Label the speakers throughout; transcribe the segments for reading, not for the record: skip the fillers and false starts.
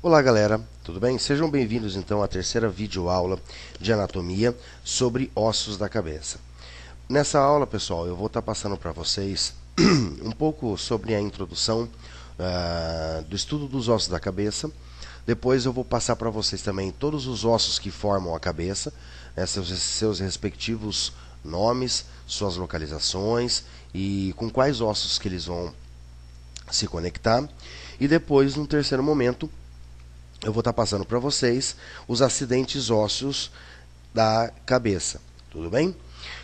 Speaker 1: Olá galera, tudo bem? Sejam bem-vindos então à terceira videoaula de anatomia sobre ossos da cabeça. Nessa aula, pessoal, eu vou estar passando para vocês um pouco sobre a introdução do estudo dos ossos da cabeça. Depois eu vou passar para vocês também todos os ossos que formam a cabeça, seus respectivos nomes, suas localizações e com quais ossos que eles vão se conectar. E depois, num terceiro momento, eu vou estar passando para vocês os acidentes ósseos da cabeça. Tudo bem?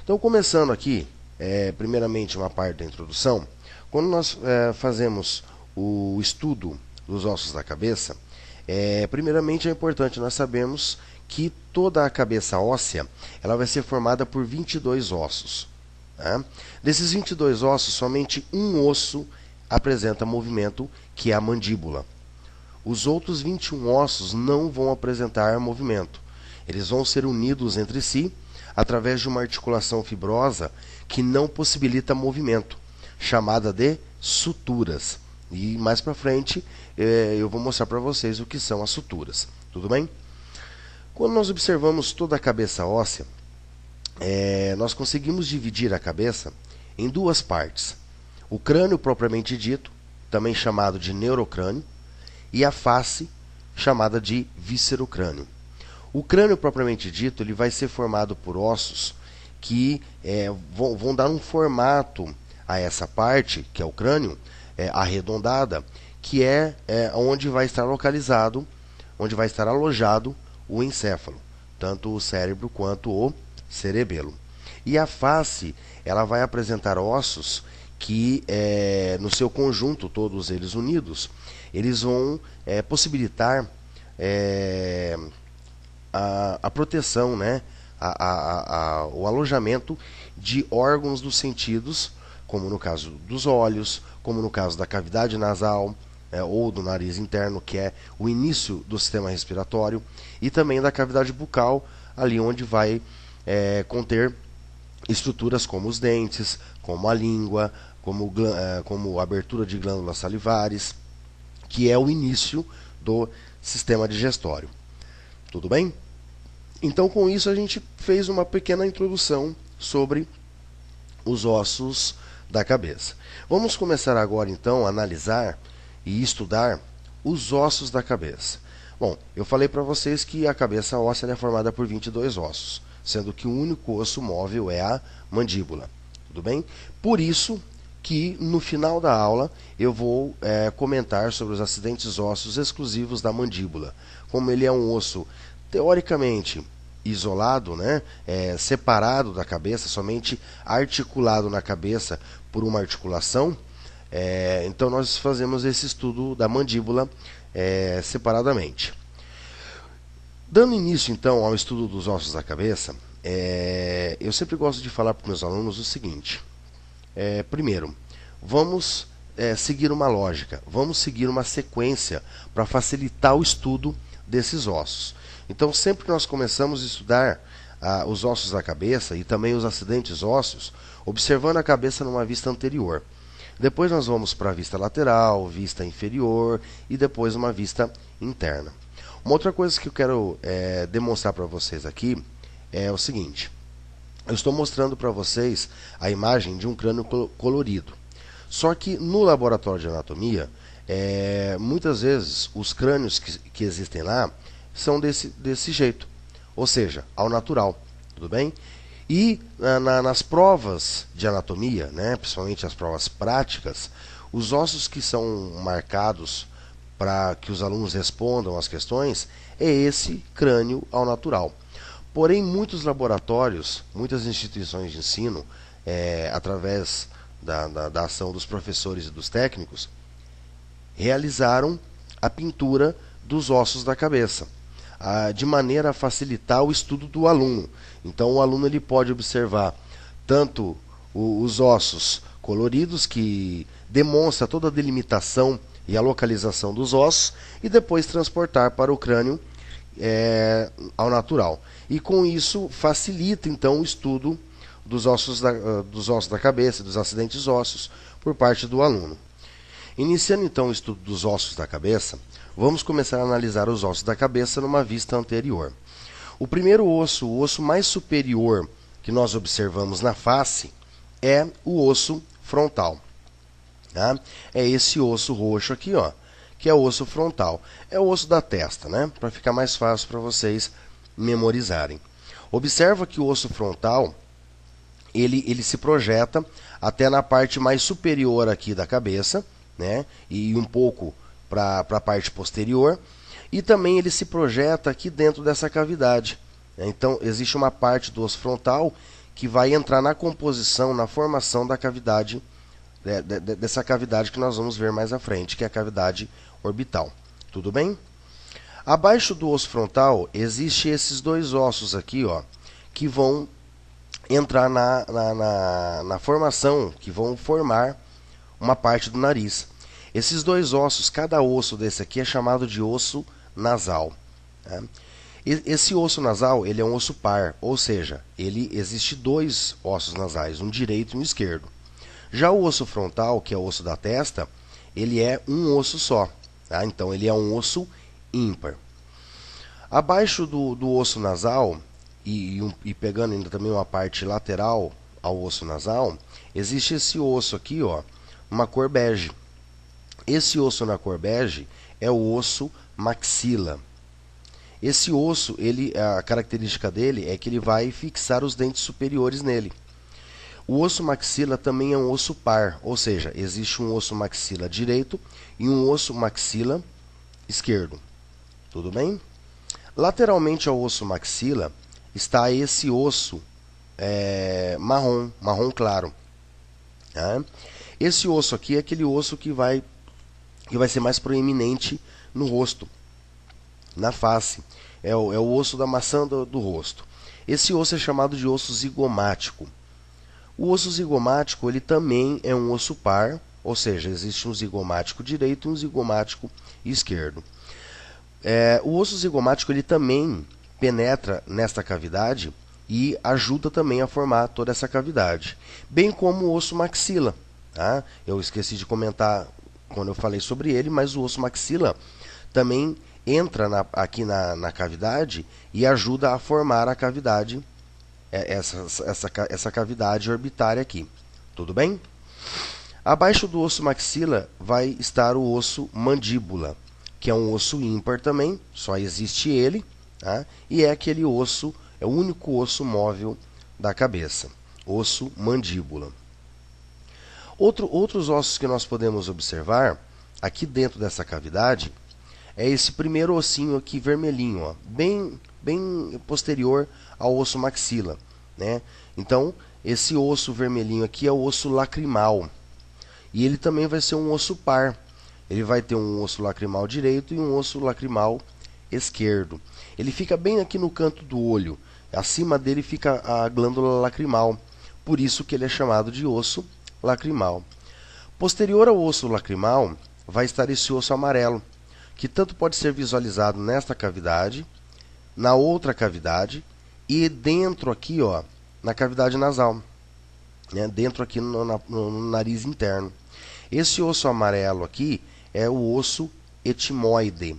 Speaker 1: Então, começando aqui, primeiramente uma parte da introdução. Quando nós fazemos o estudo dos ossos da cabeça, primeiramente é importante nós sabermos que toda a cabeça óssea ela vai ser formada por 22 ossos. Né? Desses 22 ossos, somente um osso apresenta movimento, que é a mandíbula. Os outros 21 ossos não vão apresentar movimento. Eles vão ser unidos entre si através de uma articulação fibrosa que não possibilita movimento, chamada de suturas. E mais para frente eu vou mostrar para vocês o que são as suturas. Tudo bem? Quando nós observamos toda a cabeça óssea, nós conseguimos dividir a cabeça em duas partes. O crânio propriamente dito, também chamado de neurocrânio, e a face, chamada de viscerocrânio. O crânio propriamente dito ele vai ser formado por ossos que vão dar um formato a essa parte, que é o crânio, arredondada, que é onde vai estar localizado, onde vai estar alojado o encéfalo, tanto o cérebro quanto o cerebelo. E a face, ela vai apresentar ossos que, no seu conjunto, todos eles unidos, eles vão possibilitar a proteção, né? O alojamento de órgãos dos sentidos, como no caso dos olhos, como no caso da cavidade nasal, ou do nariz interno, que é o início do sistema respiratório, e também da cavidade bucal, ali onde vai conter estruturas como os dentes, como a língua, como a abertura de glândulas salivares, que é o início do sistema digestório. Tudo bem? Então, com isso, a gente fez uma pequena introdução sobre os ossos da cabeça. Vamos começar agora, então, a analisar e estudar os ossos da cabeça. Bom, eu falei para vocês que a cabeça óssea é formada por 22 ossos, sendo que o único osso móvel é a mandíbula. Tudo bem? Por isso que no final da aula eu vou comentar sobre os acidentes ósseos exclusivos da mandíbula. Como ele é um osso teoricamente isolado, né, separado da cabeça, somente articulado na cabeça por uma articulação, então nós fazemos esse estudo da mandíbula separadamente. Dando início então ao estudo dos ossos da cabeça, eu sempre gosto de falar para os meus alunos o seguinte. Primeiro, vamos seguir uma lógica, vamos seguir uma sequência para facilitar o estudo desses ossos. Então, sempre que nós começamos a estudar os ossos da cabeça e também os acidentes ósseos, observando a cabeça numa vista anterior. Depois nós vamos para a vista lateral, vista inferior e depois uma vista interna. Uma outra coisa que eu quero demonstrar para vocês aqui é o seguinte. Eu estou mostrando para vocês a imagem de um crânio colorido. Só que no laboratório de anatomia, muitas vezes os crânios que existem lá são desse jeito, ou seja, ao natural, tudo bem? E nas provas de anatomia, né, principalmente as provas práticas, os ossos que são marcados para que os alunos respondam as questões é esse crânio ao natural. Porém, muitos laboratórios, muitas instituições de ensino, através da ação dos professores e dos técnicos, realizaram a pintura dos ossos da cabeça, de maneira a facilitar o estudo do aluno. Então, o aluno ele pode observar tanto os ossos coloridos, que demonstra toda a delimitação e a localização dos ossos, e depois transportar para o crânio ao natural. E com isso facilita então o estudo dos ossos da cabeça, dos acidentes ósseos por parte do aluno. Iniciando então o estudo dos ossos da cabeça, Vamos começar a analisar os ossos da cabeça numa vista anterior. O primeiro osso, o osso mais superior que nós observamos na face, é o osso frontal. Tá? É esse osso roxo aqui, ó, que é o osso frontal. É o osso da testa, né? Para ficar mais fácil para vocês memorizarem. Observa que o osso frontal, ele se projeta até na parte mais superior aqui da cabeça, né? E um pouco para a parte posterior. E também ele se projeta aqui dentro dessa cavidade. Então, existe uma parte do osso frontal que vai entrar na composição, na formação da cavidade, dessa cavidade que nós vamos ver mais à frente, que é a cavidade orbital. Tudo bem? Abaixo do osso frontal, existem esses dois ossos aqui, ó, que vão entrar na formação, que vão formar uma parte do nariz. Esses dois ossos, cada osso desse aqui é chamado de osso nasal. Tá? Esse osso nasal, ele é um osso par, ou seja, existe dois ossos nasais, um direito e um esquerdo. Já o osso frontal, que é o osso da testa, ele é um osso só. Tá? Então, ele é um osso ímpar. Abaixo do osso nasal, e pegando ainda também uma parte lateral ao osso nasal, existe esse osso aqui, ó, uma cor bege. Esse osso na cor bege é o osso maxila. Esse osso, a característica dele é que ele vai fixar os dentes superiores nele. O osso maxila também é um osso par, ou seja, existe um osso maxila direito e um osso maxila esquerdo. Tudo bem? Lateralmente ao osso maxila está esse osso marrom claro. Tá? Esse osso aqui é aquele osso que vai ser mais proeminente no rosto, na face. É o osso da maçã do rosto. Esse osso é chamado de osso zigomático. O osso zigomático, ele também é um osso par, ou seja, existe um zigomático direito e um zigomático esquerdo. O osso zigomático, ele também penetra nesta cavidade e ajuda também a formar toda essa cavidade, bem como o osso maxila. Tá? Eu esqueci de comentar quando eu falei sobre ele, mas o osso maxila também entra aqui na cavidade e ajuda a formar a cavidade, essa cavidade orbitária aqui. Tudo bem? Abaixo do osso maxila vai estar o osso mandíbula, que é um osso ímpar também, só existe ele, tá? E é aquele osso, é o único osso móvel da cabeça, osso mandíbula. Outros ossos que nós podemos observar aqui dentro dessa cavidade é esse primeiro ossinho aqui vermelhinho, ó, bem posterior ao osso maxila, né? Então, esse osso vermelhinho aqui é o osso lacrimal. E ele também vai ser um osso par. Ele vai ter um osso lacrimal direito e um osso lacrimal esquerdo. Ele fica bem aqui no canto do olho. Acima dele fica a glândula lacrimal. Por isso que ele é chamado de osso lacrimal. Posterior ao osso lacrimal vai estar esse osso amarelo, que tanto pode ser visualizado nesta cavidade, na outra cavidade e dentro aqui, ó, na cavidade nasal, né, dentro aqui no nariz interno. Esse osso amarelo aqui é o osso etimoide.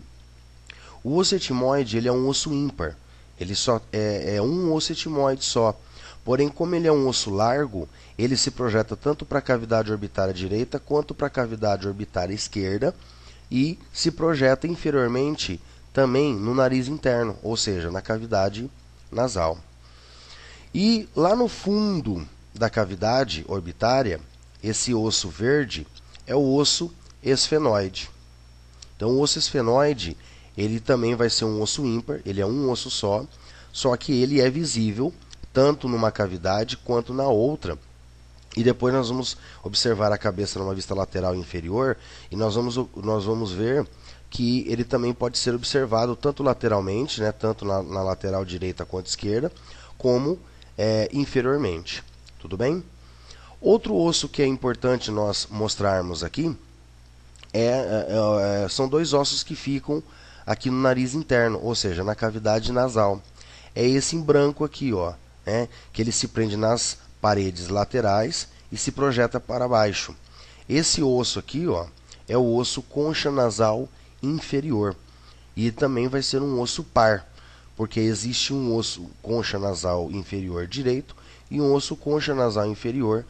Speaker 1: O osso etimoide, ele é um osso ímpar. Ele só é um osso etimoide só. Porém, como ele é um osso largo, ele se projeta tanto para a cavidade orbitária direita quanto para a cavidade orbitária esquerda e se projeta inferiormente também no nariz interno, ou seja, na cavidade nasal. E lá no fundo da cavidade orbitária, esse osso verde é o osso esfenoide. Então, o osso esfenoide, ele também vai ser um osso ímpar, ele é um osso só que ele é visível tanto numa cavidade quanto na outra. E depois nós vamos observar a cabeça numa vista lateral inferior e nós vamos ver que ele também pode ser observado tanto lateralmente, né, tanto na lateral direita quanto esquerda, como inferiormente. Tudo bem? Outro osso que é importante nós mostrarmos aqui são dois ossos que ficam aqui no nariz interno, ou seja, na cavidade nasal. É esse em branco aqui, ó, né, que ele se prende nas paredes laterais e se projeta para baixo. Esse osso aqui, ó, é o osso concha nasal inferior. E também vai ser um osso par, porque existe um osso concha nasal inferior direito e um osso concha nasal inferior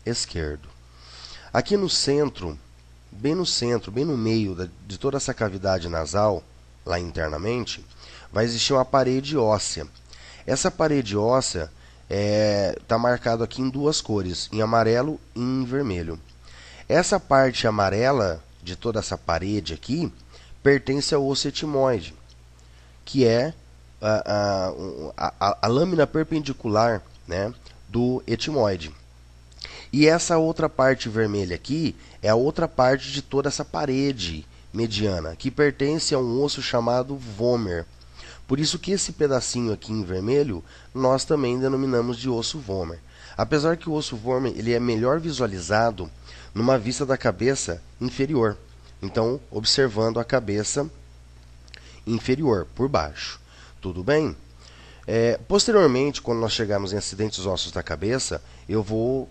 Speaker 1: esquerdo. Aqui no centro, bem no meio de toda essa cavidade nasal, lá internamente, vai existir uma parede óssea. Essa parede óssea está marcado aqui em duas cores, em amarelo e em vermelho. Essa parte amarela de toda essa parede aqui pertence ao osso etimoide, que é a lâmina perpendicular, né, do etimoide. E essa outra parte vermelha aqui é a outra parte de toda essa parede mediana, que pertence a um osso chamado vômer. Por isso que esse pedacinho aqui em vermelho, nós também denominamos de osso vômer. Apesar que o osso vômer ele é melhor visualizado numa vista da cabeça inferior. Então, observando a cabeça inferior, por baixo. Tudo bem? Posteriormente, quando nós chegarmos em acidentes ósseos da cabeça, eu vou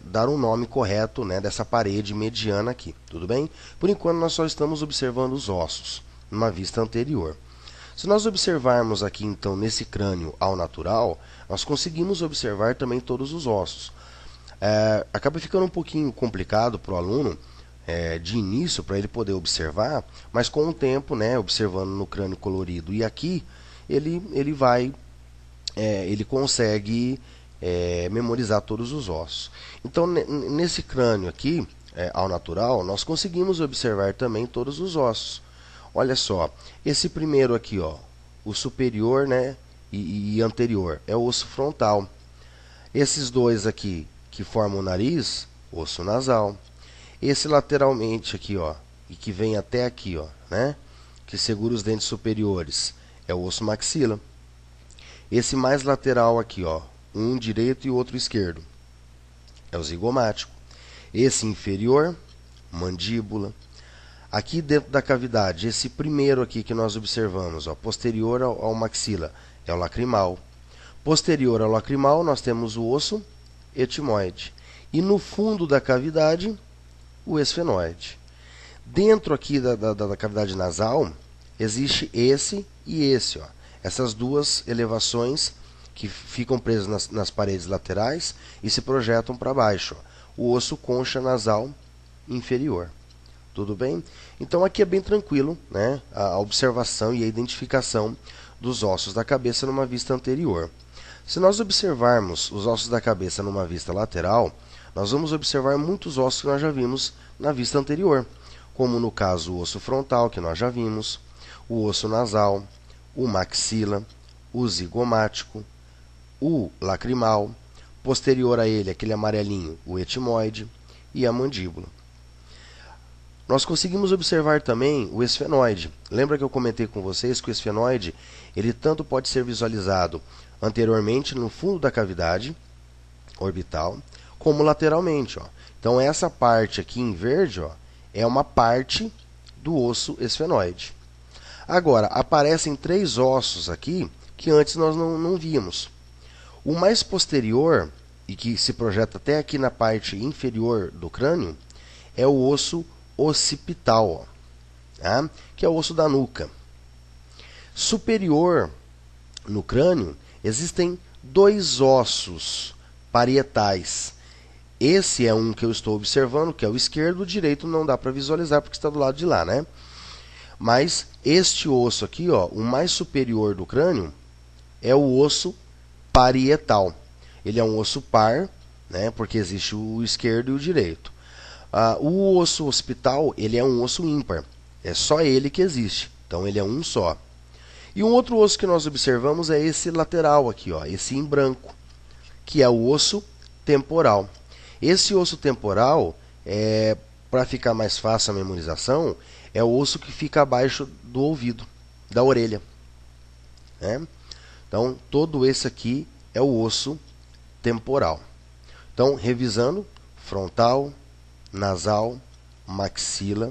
Speaker 1: dar um nome correto, né, dessa parede mediana aqui. Tudo bem? Por enquanto, nós só estamos observando os ossos, numa vista anterior. Se nós observarmos aqui, então, nesse crânio ao natural, nós conseguimos observar também todos os ossos. Acaba ficando um pouquinho complicado para o aluno, de início, para ele poder observar, mas com o tempo, né, observando no crânio colorido e aqui, ele consegue memorizar todos os ossos. Então, nesse crânio aqui, ao natural, nós conseguimos observar também todos os ossos. Olha só, esse primeiro aqui, ó, o superior, né, e anterior, é o osso frontal. Esses dois aqui, que formam o nariz, osso nasal. Esse lateralmente aqui, ó, e que vem até aqui, ó, né, que segura os dentes superiores, é o osso maxila. Esse mais lateral aqui, ó, um direito e o outro esquerdo, é o zigomático. Esse inferior, mandíbula. Aqui dentro da cavidade, esse primeiro aqui que nós observamos, ó, posterior ao maxila, é o lacrimal. Posterior ao lacrimal, nós temos o osso etimoide. E no fundo da cavidade, o esfenoide. Dentro aqui da cavidade nasal, existe esse e esse. Ó. Essas duas elevações que ficam presas nas paredes laterais e se projetam para baixo. Ó. O osso concha nasal inferior. Tudo bem? Então aqui é bem tranquilo, né, a observação e a identificação dos ossos da cabeça numa vista anterior. Se nós observarmos os ossos da cabeça numa vista lateral, nós vamos observar muitos ossos que nós já vimos na vista anterior, como no caso o osso frontal, que nós já vimos, o osso nasal, o maxila, o zigomático, o lacrimal, posterior a ele, aquele amarelinho, o etimoide e a mandíbula. Nós conseguimos observar também o esfenoide. Lembra que eu comentei com vocês que o esfenoide ele tanto pode ser visualizado anteriormente no fundo da cavidade orbital, como lateralmente. Ó. Então essa parte aqui em verde, ó, é uma parte do osso esfenoide. Agora, aparecem três ossos aqui que antes nós não víamos. O mais posterior, e que se projeta até aqui na parte inferior do crânio, é o osso occipital, ó, tá? Que é o osso da nuca. Superior no crânio, existem dois ossos parietais. Esse é um que eu estou observando, que é o esquerdo, o direito não dá para visualizar porque está do lado de lá, né? Mas este osso aqui, ó, o mais superior do crânio, é o osso parietal. Ele é um osso par, né, porque existe o esquerdo e o direito. O osso occipital, ele é um osso ímpar. É só ele que existe. Então, ele é um só. E um outro osso que nós observamos é esse lateral aqui, ó, esse em branco, que é o osso temporal. Esse osso temporal, para ficar mais fácil a memorização, é o osso que fica abaixo do ouvido, da orelha. Né? Então, todo esse aqui é o osso temporal. Então, revisando, frontal, nasal, maxila,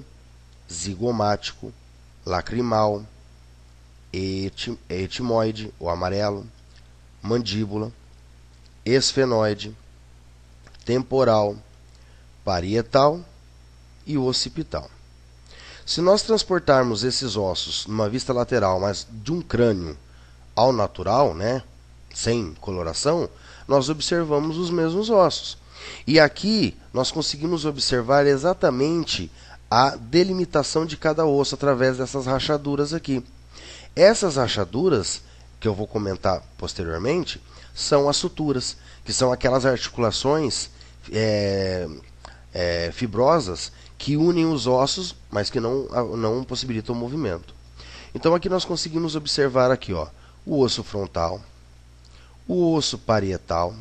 Speaker 1: zigomático, lacrimal, etimoide, o amarelo, mandíbula, esfenoide, temporal, parietal e occipital. Se nós transportarmos esses ossos numa vista lateral, mas de um crânio ao natural, né, sem coloração, nós observamos os mesmos ossos. E aqui nós conseguimos observar exatamente a delimitação de cada osso através dessas rachaduras aqui. Essas rachaduras, que eu vou comentar posteriormente, são as suturas, que são aquelas articulações fibrosas que unem os ossos, mas que não possibilitam o movimento. Então aqui nós conseguimos observar aqui, ó, o osso frontal, o osso parietal,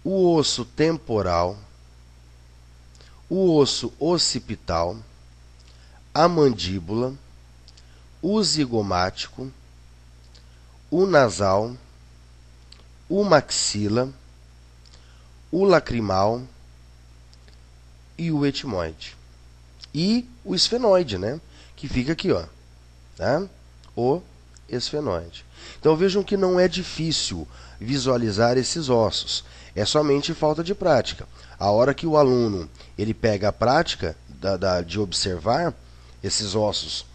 Speaker 1: o osso temporal, o osso occipital, a mandíbula, o zigomático, o nasal, o maxila, o lacrimal e o etimoide. E o esfenoide, né? Que fica aqui, ó, tá? O esfenoide. Então vejam que não é difícil visualizar esses ossos. É somente falta de prática. A hora que o aluno ele pega a prática de observar esses ossos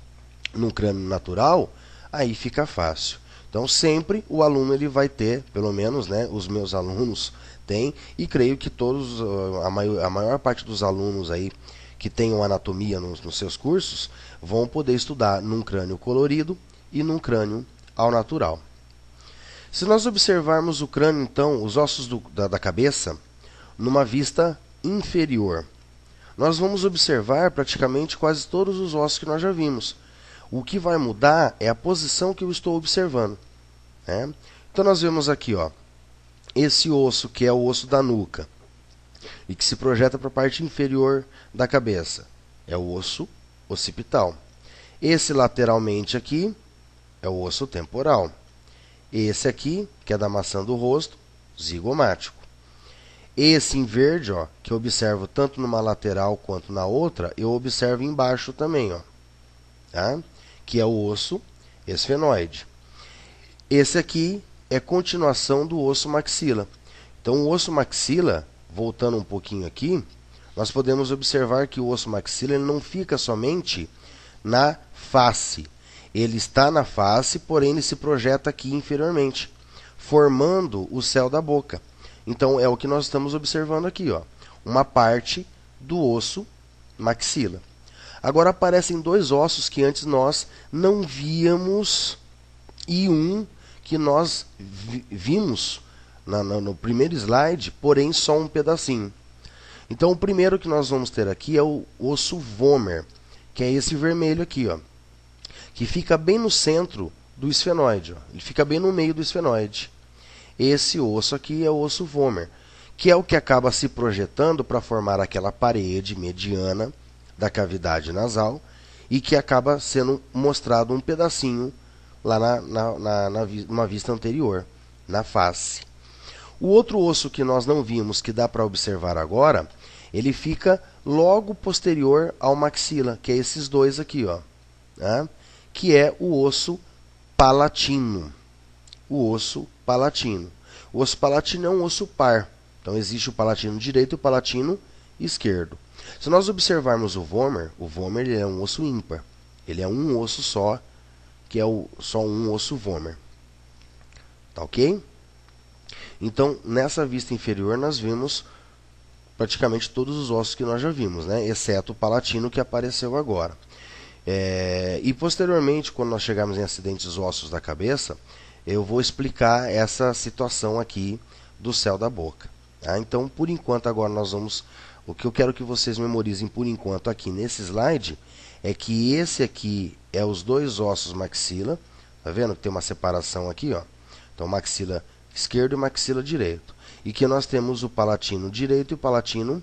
Speaker 1: num crânio natural, aí fica fácil. Então sempre o aluno ele vai ter, pelo menos, né, os meus alunos têm, e creio que todos, a maior parte dos alunos aí que tenham anatomia nos seus cursos vão poder estudar num crânio colorido e num crânio ao natural. Se nós observarmos o crânio, então, os ossos da cabeça, numa vista inferior, nós vamos observar praticamente quase todos os ossos que nós já vimos. O que vai mudar é a posição que eu estou observando, né? Então nós vemos aqui, ó, esse osso que é o osso da nuca e que se projeta para a parte inferior da cabeça, é o osso occipital. Esse lateralmente aqui é o osso temporal. Esse aqui, que é da maçã do rosto, zigomático. Esse em verde, ó, que eu observo tanto numa lateral quanto na outra, eu observo embaixo também, ó, tá? Que é o osso esfenoide. Esse aqui é continuação do osso maxila. Então, o osso maxila, voltando um pouquinho aqui, nós podemos observar que o osso maxila ele não fica somente na face. Ele está na face, porém ele se projeta aqui inferiormente, formando o céu da boca. Então é o que nós estamos observando aqui, ó, uma parte do osso maxila. Agora aparecem dois ossos que antes nós não víamos e um que nós vimos no primeiro slide, porém só um pedacinho. Então o primeiro que nós vamos ter aqui é o osso vomer, que é esse vermelho aqui, ó, que fica bem no centro do esfenoide, ó. Ele fica bem no meio do esfenoide. Esse osso aqui é o osso vomer, que é o que acaba se projetando para formar aquela parede mediana da cavidade nasal e que acaba sendo mostrado um pedacinho lá numa vista anterior, na face. O outro osso que nós não vimos, que dá para observar agora, ele fica logo posterior ao maxila, que é esses dois aqui, ó, né? Que é o osso palatino. O osso palatino. O osso palatino é um osso par. Então existe o palatino direito e o palatino esquerdo. Se nós observarmos o vomer ele é um osso ímpar. Ele é um osso só, que é só um osso vomer. Tá ok? Então, nessa vista inferior, nós vimos praticamente todos os ossos que nós já vimos, né? Exceto o palatino que apareceu agora. E posteriormente, quando nós chegarmos em acidentes ósseos da cabeça, eu vou explicar essa situação aqui do céu da boca. Tá? Então, por enquanto, agora nós vamos... O que eu quero que vocês memorizem por enquanto aqui nesse slide é que esse aqui é os dois ossos maxila. Tá vendo que tem uma separação aqui, ó? Então, maxila esquerdo e maxila direito. E que nós temos o palatino direito e o palatino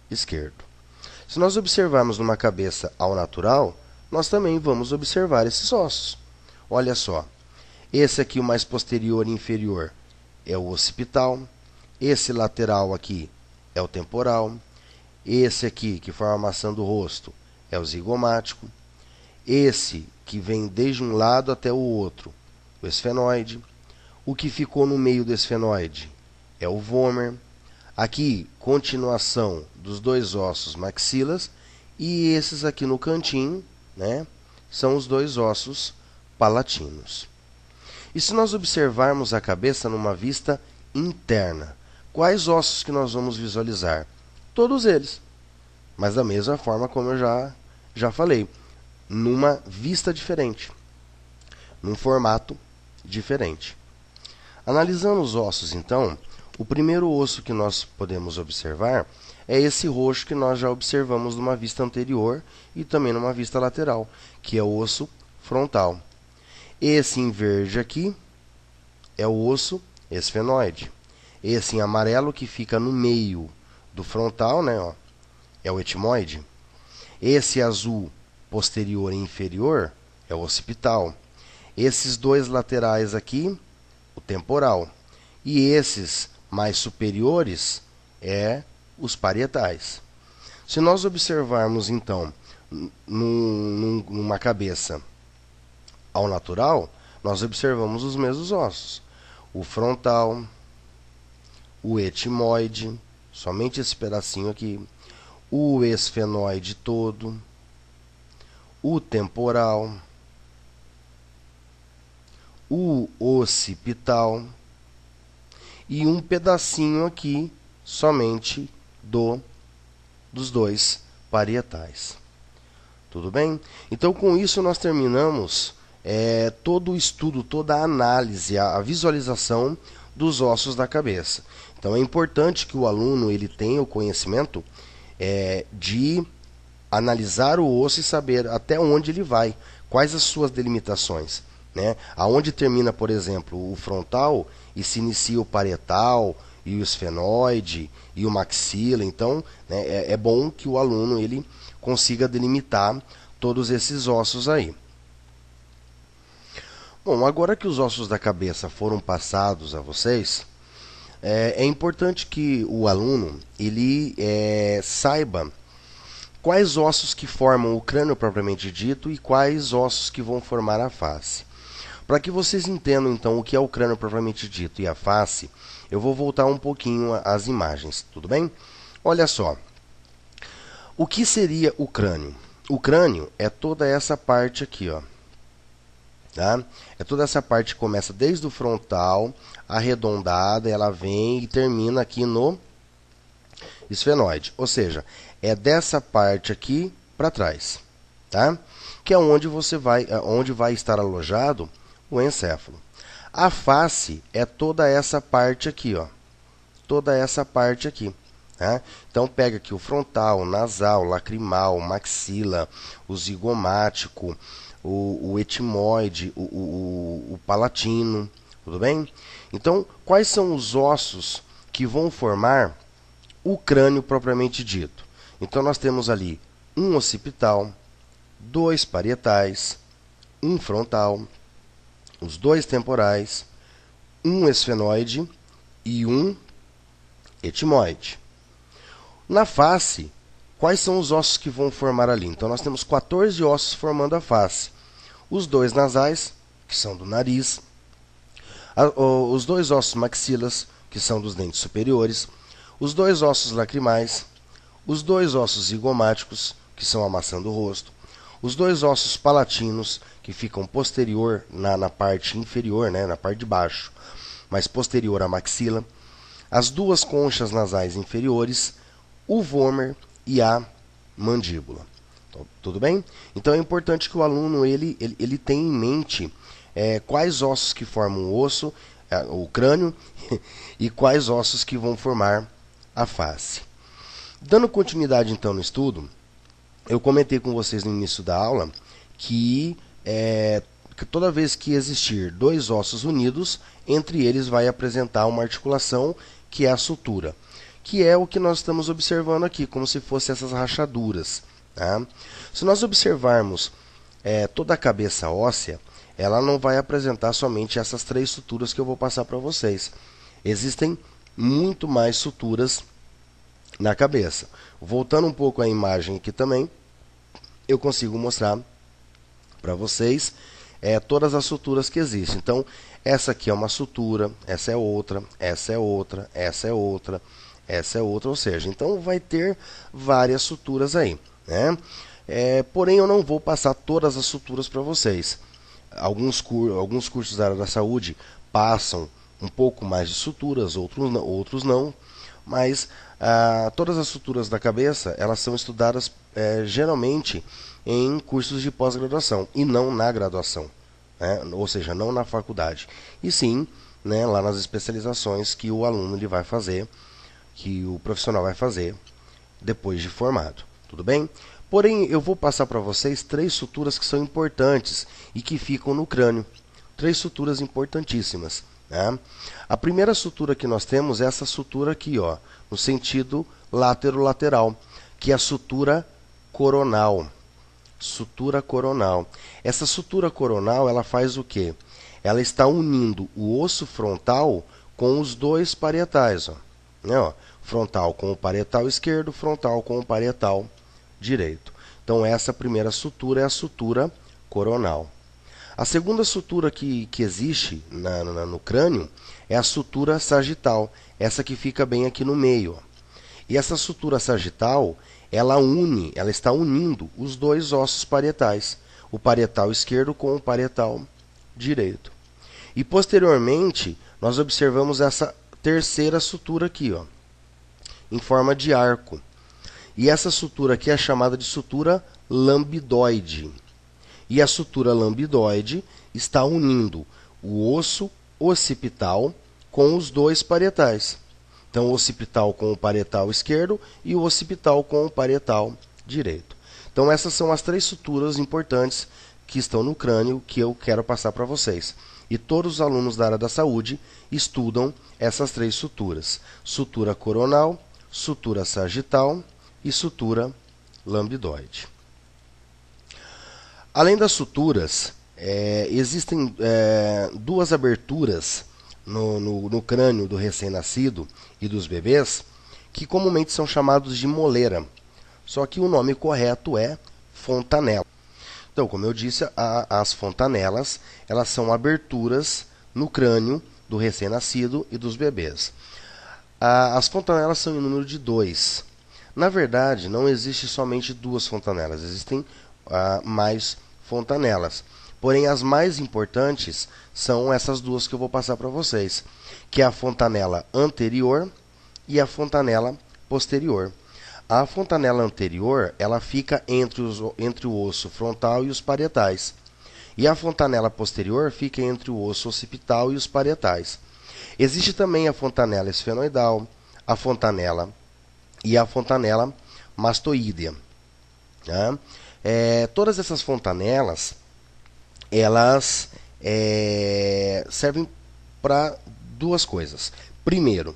Speaker 1: esquerdo. Se nós observarmos numa cabeça ao natural, nós também vamos observar esses ossos. Olha só, esse aqui, o mais posterior e inferior, é o occipital. Esse lateral aqui é o temporal. Esse aqui, que forma a maçã do rosto, é o zigomático. Esse, que vem desde um lado até o outro, o esfenoide. O que ficou no meio do esfenoide é o vomer. Aqui, continuação dos dois ossos maxilas. e esses aqui no cantinho, né, são os dois ossos palatinos. E se nós observarmos a cabeça numa vista interna, quais ossos que nós vamos visualizar? Todos eles, mas da mesma forma como eu já falei, numa vista diferente, num formato diferente. Analisando os ossos, então, o primeiro osso que nós podemos observar é esse roxo que nós já observamos numa vista anterior e também numa vista lateral, que é o osso frontal. Esse em verde aqui é o osso esfenoide. Esse em amarelo que fica no meio do frontal, né, ó, é o etimoide. Esse azul posterior e inferior é o occipital. Esses dois laterais aqui, o temporal. E esses mais superiores é os parietais. Se nós observarmos, então, numa cabeça ao natural, nós observamos os mesmos ossos. O frontal, o etimoide, somente esse pedacinho aqui, o esfenoide todo, o temporal, o occipital e um pedacinho aqui somente dos dois parietais. Tudo bem? Então, com isso, nós terminamos todo o estudo, toda a análise, a visualização dos ossos da cabeça. Então, é importante que o aluno ele tenha o conhecimento de analisar o osso e saber até onde ele vai, quais as suas delimitações, né? Aonde termina, por exemplo, o frontal e se inicia o parietal e o esfenoide e o maxila. Então, né, é bom que o aluno ele consiga delimitar todos esses ossos aí. Bom, agora que os ossos da cabeça foram passados a vocês, é importante que o aluno ele saiba quais ossos que formam o crânio propriamente dito e quais ossos que vão formar a face. Para que vocês entendam então o que é o crânio propriamente dito e a face, eu vou voltar um pouquinho às imagens, tudo bem? Olha só, o que seria o crânio? O crânio é toda essa parte aqui, ó. Tá? É toda essa parte que começa desde o frontal, arredondada, ela vem e termina aqui no esfenoide. Ou seja, é dessa parte aqui para trás, tá? Que é onde onde vai estar alojado o encéfalo. A face é toda essa parte aqui, ó. Toda essa parte aqui. Tá? Então pega aqui o frontal, o nasal, o lacrimal, o maxila, o zigomático, o etimoide, o palatino, tudo bem? Então, quais são os ossos que vão formar o crânio propriamente dito? Então, nós temos ali um occipital, dois parietais, um frontal, os dois temporais, um esfenoide e um etimoide. Na face, quais são os ossos que vão formar ali? Então, nós temos 14 ossos formando a face. Os dois nasais, que são do nariz, os dois ossos maxilas, que são dos dentes superiores, os dois ossos lacrimais, os dois ossos zigomáticos, que são a maçã do rosto, os dois ossos palatinos, que ficam posterior na parte inferior, né, na parte de baixo, mas posterior à maxila, as duas conchas nasais inferiores, o vômer e a mandíbula. Tudo bem? Então é importante que o aluno ele tenha em mente quais ossos que formam o osso, o crânio, e quais ossos que vão formar a face. Dando continuidade então no estudo, eu comentei com vocês no início da aula que toda vez que existir dois ossos unidos, entre eles vai apresentar uma articulação que é a sutura, que é o que nós estamos observando aqui, como se fossem essas rachaduras. Tá? Se nós observarmos toda a cabeça óssea, ela não vai apresentar somente essas três suturas que eu vou passar para vocês. Existem muito mais suturas na cabeça. Voltando um pouco à imagem aqui também, eu consigo mostrar para vocês todas as suturas que existem. Então, essa aqui é uma sutura, essa é outra, essa é outra, essa é outra, essa é outra, ou seja, então vai ter várias suturas aí. né? Porém, eu não vou passar todas as suturas para vocês. Alguns cursos da área da saúde passam um pouco mais de suturas, outros não, mas todas as suturas da cabeça elas são estudadas geralmente em cursos de pós-graduação e não na graduação, né? Ou seja, não na faculdade, e sim, né, lá nas especializações que o aluno ele vai fazer, que o profissional vai fazer depois de formado, tudo bem? Porém, eu vou passar para vocês 3 suturas que são importantes e que ficam no crânio. 3 suturas importantíssimas, né? A primeira sutura que nós temos é essa sutura aqui, ó, no sentido látero-lateral, que é a sutura coronal. Sutura coronal. Essa sutura coronal, ela faz o quê? Ela está unindo o osso frontal com os 2 parietais, ó, né, ó, frontal com o parietal esquerdo, frontal com o parietal direito. Então, essa primeira sutura é a sutura coronal. A segunda sutura que existe no crânio é a sutura sagital, essa que fica bem aqui no meio. E essa sutura sagital, ela está unindo os 2 ossos parietais, o parietal esquerdo com o parietal direito. E posteriormente, nós observamos essa terceira sutura aqui, ó, em forma de arco. E essa sutura aqui é chamada de sutura lambidoide. E a sutura lambidoide está unindo o osso occipital com os 2 parietais. Então, o occipital com o parietal esquerdo e o occipital com o parietal direito. Então, essas são as 3 suturas importantes que estão no crânio que eu quero passar para vocês. E todos os alunos da área da saúde estudam essas 3 suturas: sutura coronal, sutura sagital e sutura lambidoide. Além das suturas, existem 2 aberturas no crânio do recém-nascido e dos bebês que comumente são chamados de moleira, só que o nome correto é fontanela. Então, como eu disse, as fontanelas elas são aberturas no crânio do recém-nascido e dos bebês. As fontanelas são em número de 2. Na verdade, não existe somente 2 fontanelas, existem mais fontanelas. Porém, as mais importantes são essas 2 que eu vou passar para vocês, que é a fontanela anterior e a fontanela posterior. A fontanela anterior ela fica entre o osso frontal e os parietais. E a fontanela posterior fica entre o osso occipital e os parietais. Existe também a fontanela esfenoidal, a fontanela e a fontanela mastoídea, né? Todas essas fontanelas elas servem para 2 coisas. Primeiro,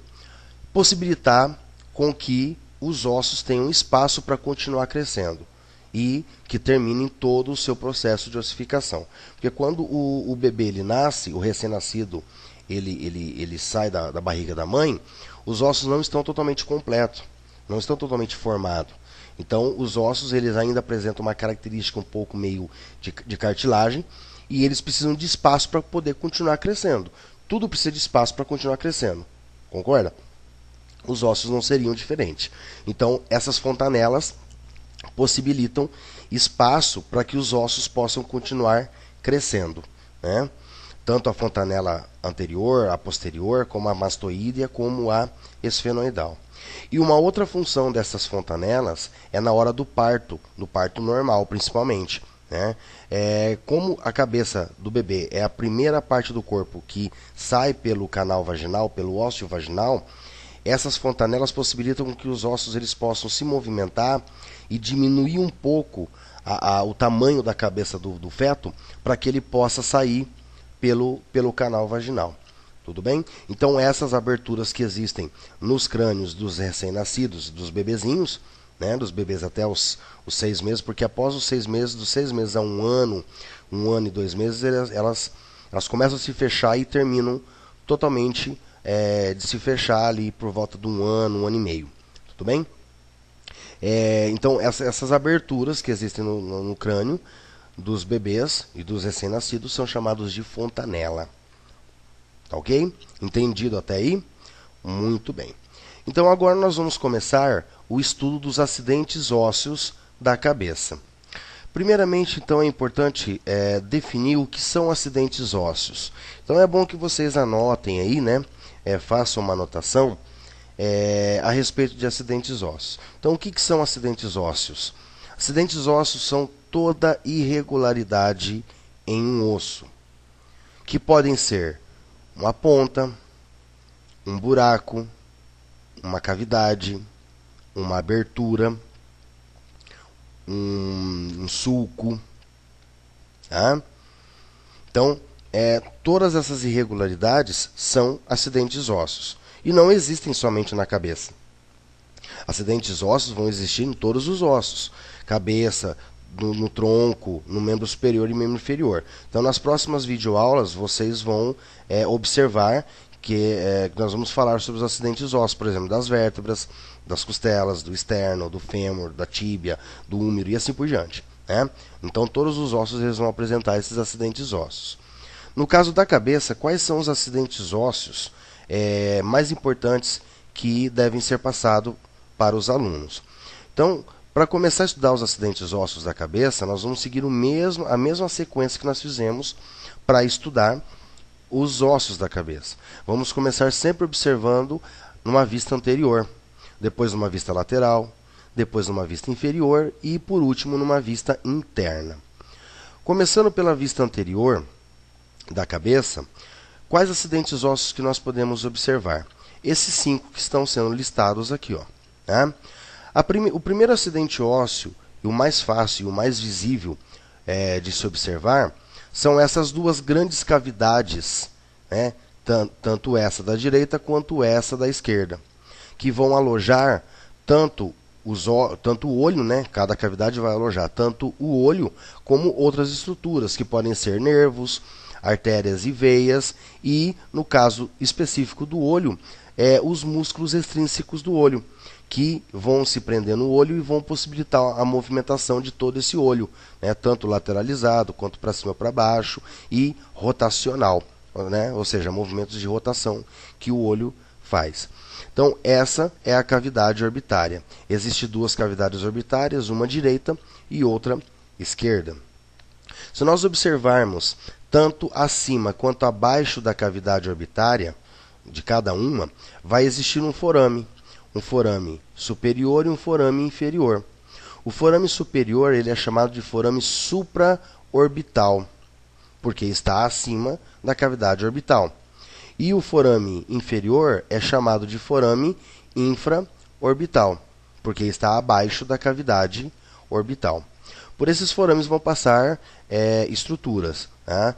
Speaker 1: possibilitar com que os ossos tenham espaço para continuar crescendo e que terminem todo o seu processo de ossificação. Porque quando o bebê ele nasce, o recém-nascido ele sai da barriga da mãe, os ossos não estão totalmente completos, não estão totalmente formados. Então, os ossos eles ainda apresentam uma característica um pouco meio de cartilagem e eles precisam de espaço para poder continuar crescendo. Tudo precisa de espaço para continuar crescendo. Concorda? Os ossos não seriam diferentes. Então, essas fontanelas possibilitam espaço para que os ossos possam continuar crescendo, né? Tanto a fontanela anterior, a posterior, como a mastoídea, como a esfenoidal. E uma outra função dessas fontanelas é na hora do parto normal, principalmente, né? Como a cabeça do bebê é a primeira parte do corpo que sai pelo canal vaginal, pelo ósseo vaginal, essas fontanelas possibilitam que os ossos eles possam se movimentar e diminuir um pouco o tamanho da cabeça do feto para que ele possa sair pelo canal vaginal. Tudo bem? Então essas aberturas que existem nos crânios dos recém-nascidos, dos bebezinhos, né, dos bebês até os 6 meses, porque após os 6 meses, dos 6 meses a 1 ano e 2 meses, elas começam a se fechar e terminam totalmente de se fechar ali por volta de 1 ano e meio. Tudo bem? Então essas aberturas que existem no crânio dos bebês e dos recém-nascidos são chamados de fontanela. Tá ok? Entendido até aí? Muito bem. Então agora nós vamos começar o estudo dos acidentes ósseos da cabeça. Primeiramente, então, é importante definir o que são acidentes ósseos. Então, é bom que vocês anotem aí, né? Façam uma anotação a respeito de acidentes ósseos. Então, o que são acidentes ósseos? Acidentes ósseos são toda irregularidade em um osso, que podem ser uma ponta, um buraco, uma cavidade, uma abertura, um sulco. Tá? Então, todas essas irregularidades são acidentes ósseos. E não existem somente na cabeça. Acidentes ósseos vão existir em todos os ossos. Cabeça, no tronco, no membro superior e membro inferior. Então, nas próximas videoaulas, vocês vão observar que nós vamos falar sobre os acidentes ósseos, por exemplo, das vértebras, das costelas, do externo, do fêmur, da tíbia, do húmero e assim por diante. Né? Então, todos os ossos eles vão apresentar esses acidentes ósseos. No caso da cabeça, quais são os acidentes ósseos mais importantes que devem ser passados para os alunos? Então, para começar a estudar os acidentes ósseos da cabeça, nós vamos seguir a mesma sequência que nós fizemos para estudar os ossos da cabeça. Vamos começar sempre observando numa vista anterior, depois numa vista lateral, depois numa vista inferior e, por último, numa vista interna. Começando pela vista anterior da cabeça, quais acidentes ósseos que nós podemos observar? Esses 5 que estão sendo listados aqui. Ó, tá? O primeiro acidente ósseo, e o mais fácil e o mais visível de se observar, são essas duas grandes cavidades, né? Tanto essa da direita quanto essa da esquerda, que vão alojar tanto o olho, né? Cada cavidade vai alojar tanto o olho como outras estruturas, que podem ser nervos, artérias e veias, e, no caso específico do olho, os músculos extrínsecos do olho, que vão se prender no olho e vão possibilitar a movimentação de todo esse olho, né? Tanto lateralizado, quanto para cima para baixo, e rotacional, né? Ou seja, movimentos de rotação que o olho faz. Então, essa é a cavidade orbitária. Existem 2 cavidades orbitárias, uma direita e outra esquerda. Se nós observarmos tanto acima quanto abaixo da cavidade orbitária, de cada uma, vai existir um forame superior e um forame inferior. O forame superior ele é chamado de forame supraorbital, porque está acima da cavidade orbital. E o forame inferior é chamado de forame infraorbital, porque está abaixo da cavidade orbital. Por esses forames vão passar estruturas. Tá?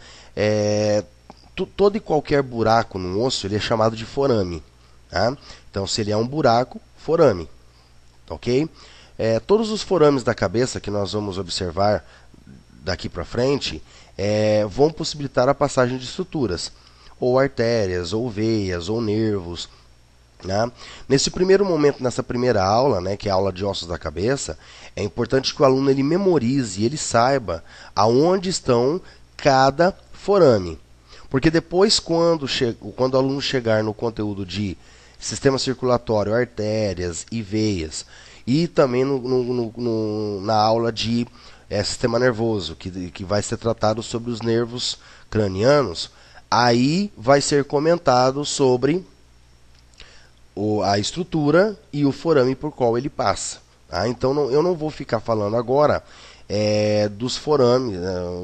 Speaker 1: Todo e qualquer buraco no osso ele é chamado de forame. Tá? Então, se ele é um buraco, forame. Ok? Todos os forames da cabeça que nós vamos observar daqui para frente vão possibilitar a passagem de estruturas, ou artérias, ou veias, ou nervos. Né? Nesse primeiro momento, nessa primeira aula, né, que é a aula de ossos da cabeça, é importante que o aluno ele memorize, ele saiba aonde estão cada forame. Porque depois, quando o aluno chegar no conteúdo de sistema circulatório, artérias e veias, e também na aula de sistema nervoso, que vai ser tratado sobre os nervos cranianos, aí vai ser comentado sobre a estrutura e o forame por qual ele passa. Tá? Então, eu não vou ficar falando agora dos forames,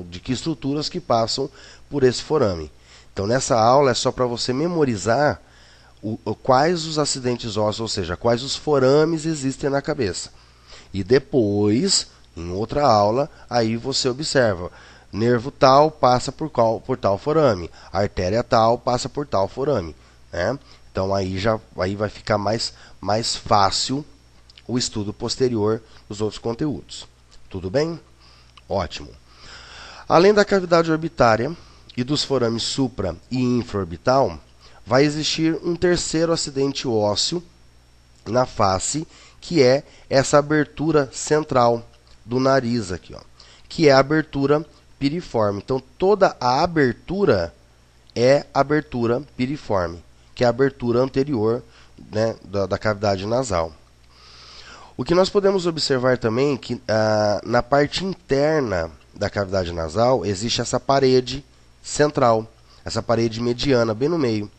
Speaker 1: de que estruturas que passam por esse forame. Então, nessa aula é só para você memorizar quais os acidentes ósseos, ou seja, quais os forames existem na cabeça. E depois, em outra aula, aí você observa, nervo tal passa por tal forame, artéria tal passa por tal forame. Né? Então aí vai ficar mais fácil o estudo posterior dos outros conteúdos. Tudo bem? Ótimo. Além da cavidade orbitária e dos forames supra e infraorbital, vai existir um terceiro acidente ósseo na face, que é essa abertura central do nariz aqui, ó, que é a abertura piriforme. Então, toda a abertura é abertura piriforme, que é a abertura anterior, né, da cavidade nasal. O que nós podemos observar também é que na parte interna da cavidade nasal existe essa parede central, essa parede mediana bem no meio.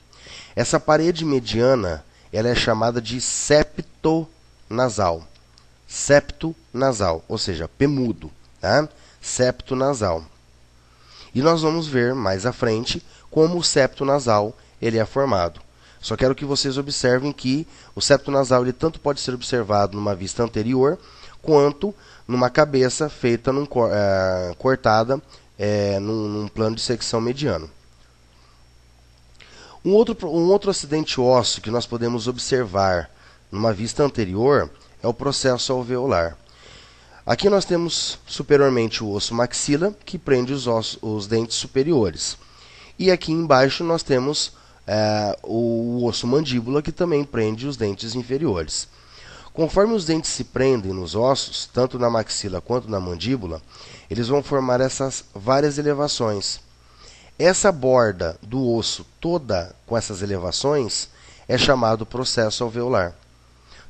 Speaker 1: Essa parede mediana, ela é chamada de septo nasal. Septo nasal, ou seja, P mudo, tá? Septo nasal. E nós vamos ver mais à frente como o septo nasal ele é formado. Só quero que vocês observem que o septo nasal ele tanto pode ser observado numa vista anterior, quanto numa cabeça feita cortada num plano de secção mediano. Um outro acidente ósseo que nós podemos observar numa vista anterior é o processo alveolar. Aqui nós temos superiormente o osso maxila, que prende os dentes superiores. E aqui embaixo nós temos o osso mandíbula, que também prende os dentes inferiores. Conforme os dentes se prendem nos ossos, tanto na maxila quanto na mandíbula, eles vão formar essas várias elevações. Essa borda do osso toda com essas elevações é chamado processo alveolar.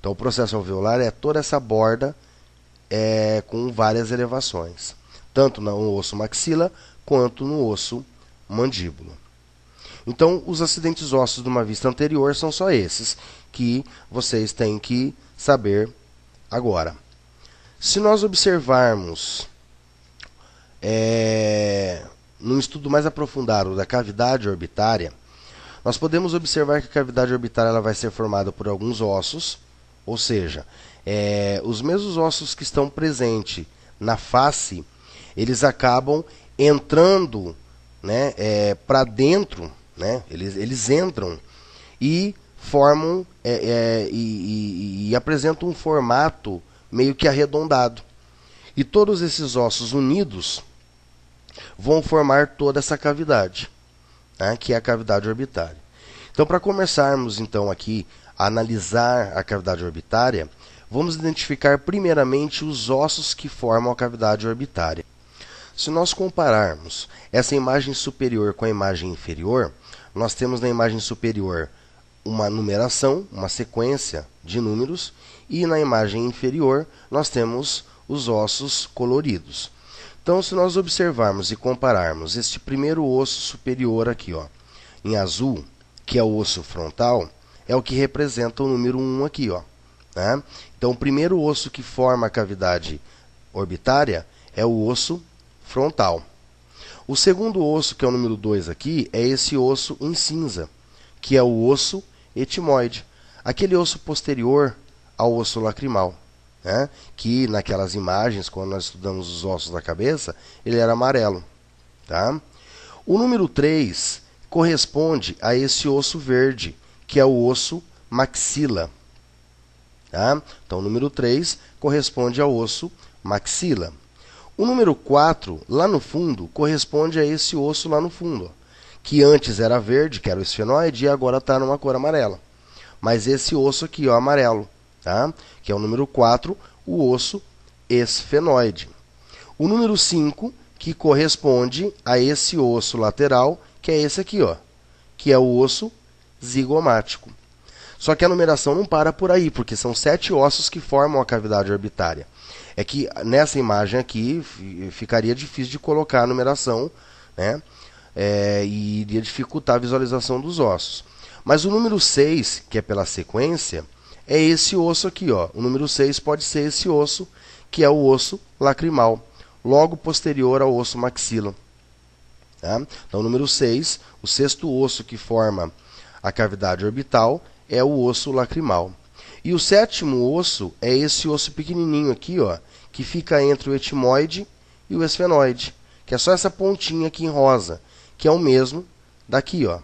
Speaker 1: Então, o processo alveolar é toda essa borda com várias elevações, tanto no osso maxila quanto no osso mandíbula. Então, os acidentes ósseos de uma vista anterior são só esses que vocês têm que saber agora. Se nós observarmos num estudo mais aprofundado da cavidade orbitária, nós podemos observar que a cavidade orbitária ela vai ser formada por alguns ossos, ou seja, os mesmos ossos que estão presentes na face, eles acabam entrando, né, para dentro, né, eles entram e formam e apresentam um formato meio que arredondado. E todos esses ossos unidos vão formar toda essa cavidade, né, que é a cavidade orbitária. Então, para começarmos então aqui a analisar a cavidade orbitária, vamos identificar primeiramente os ossos que formam a cavidade orbitária. Se nós compararmos essa imagem superior com a imagem inferior, nós temos na imagem superior uma numeração, uma sequência de números, e na imagem inferior nós temos os ossos coloridos. Então, se nós observarmos e compararmos este primeiro osso superior aqui, ó, em azul, que é o osso frontal, é o que representa o número 1 aqui, ó, né? Então, o primeiro osso que forma a cavidade orbitária é o osso frontal. O segundo osso, que é o número 2 aqui, é esse osso em cinza, que é o osso etimoide, aquele osso posterior ao osso lacrimal, né? Que naquelas imagens, quando nós estudamos os ossos da cabeça, ele era amarelo, tá? O número 3 corresponde a esse osso verde, que é o osso maxila. Tá? Então, o número 3 corresponde ao osso maxila. O número 4, lá no fundo, corresponde a esse osso lá no fundo, ó, que antes era verde, que era o esfenoide, e agora está numa cor amarela. Mas esse osso aqui, ó, amarelo, tá? Que é o número 4, o osso esfenoide. O número 5, que corresponde a esse osso lateral, que é esse aqui, ó, que é o osso zigomático. Só que a numeração não para por aí, porque são 7 ossos que formam a cavidade orbitária. É que nessa imagem aqui ficaria difícil de colocar a numeração, né? E iria dificultar a visualização dos ossos. Mas o número 6, que é pela sequência, é esse osso aqui, ó. O número 6 pode ser esse osso, que é o osso lacrimal, logo posterior ao osso maxila. Tá? Então, o número 6, o sexto osso que forma a cavidade orbital, é o osso lacrimal. E o sétimo osso é esse osso pequenininho aqui, ó, que fica entre o etimoide e o esfenoide, que é só essa pontinha aqui em rosa, que é o mesmo daqui, ó,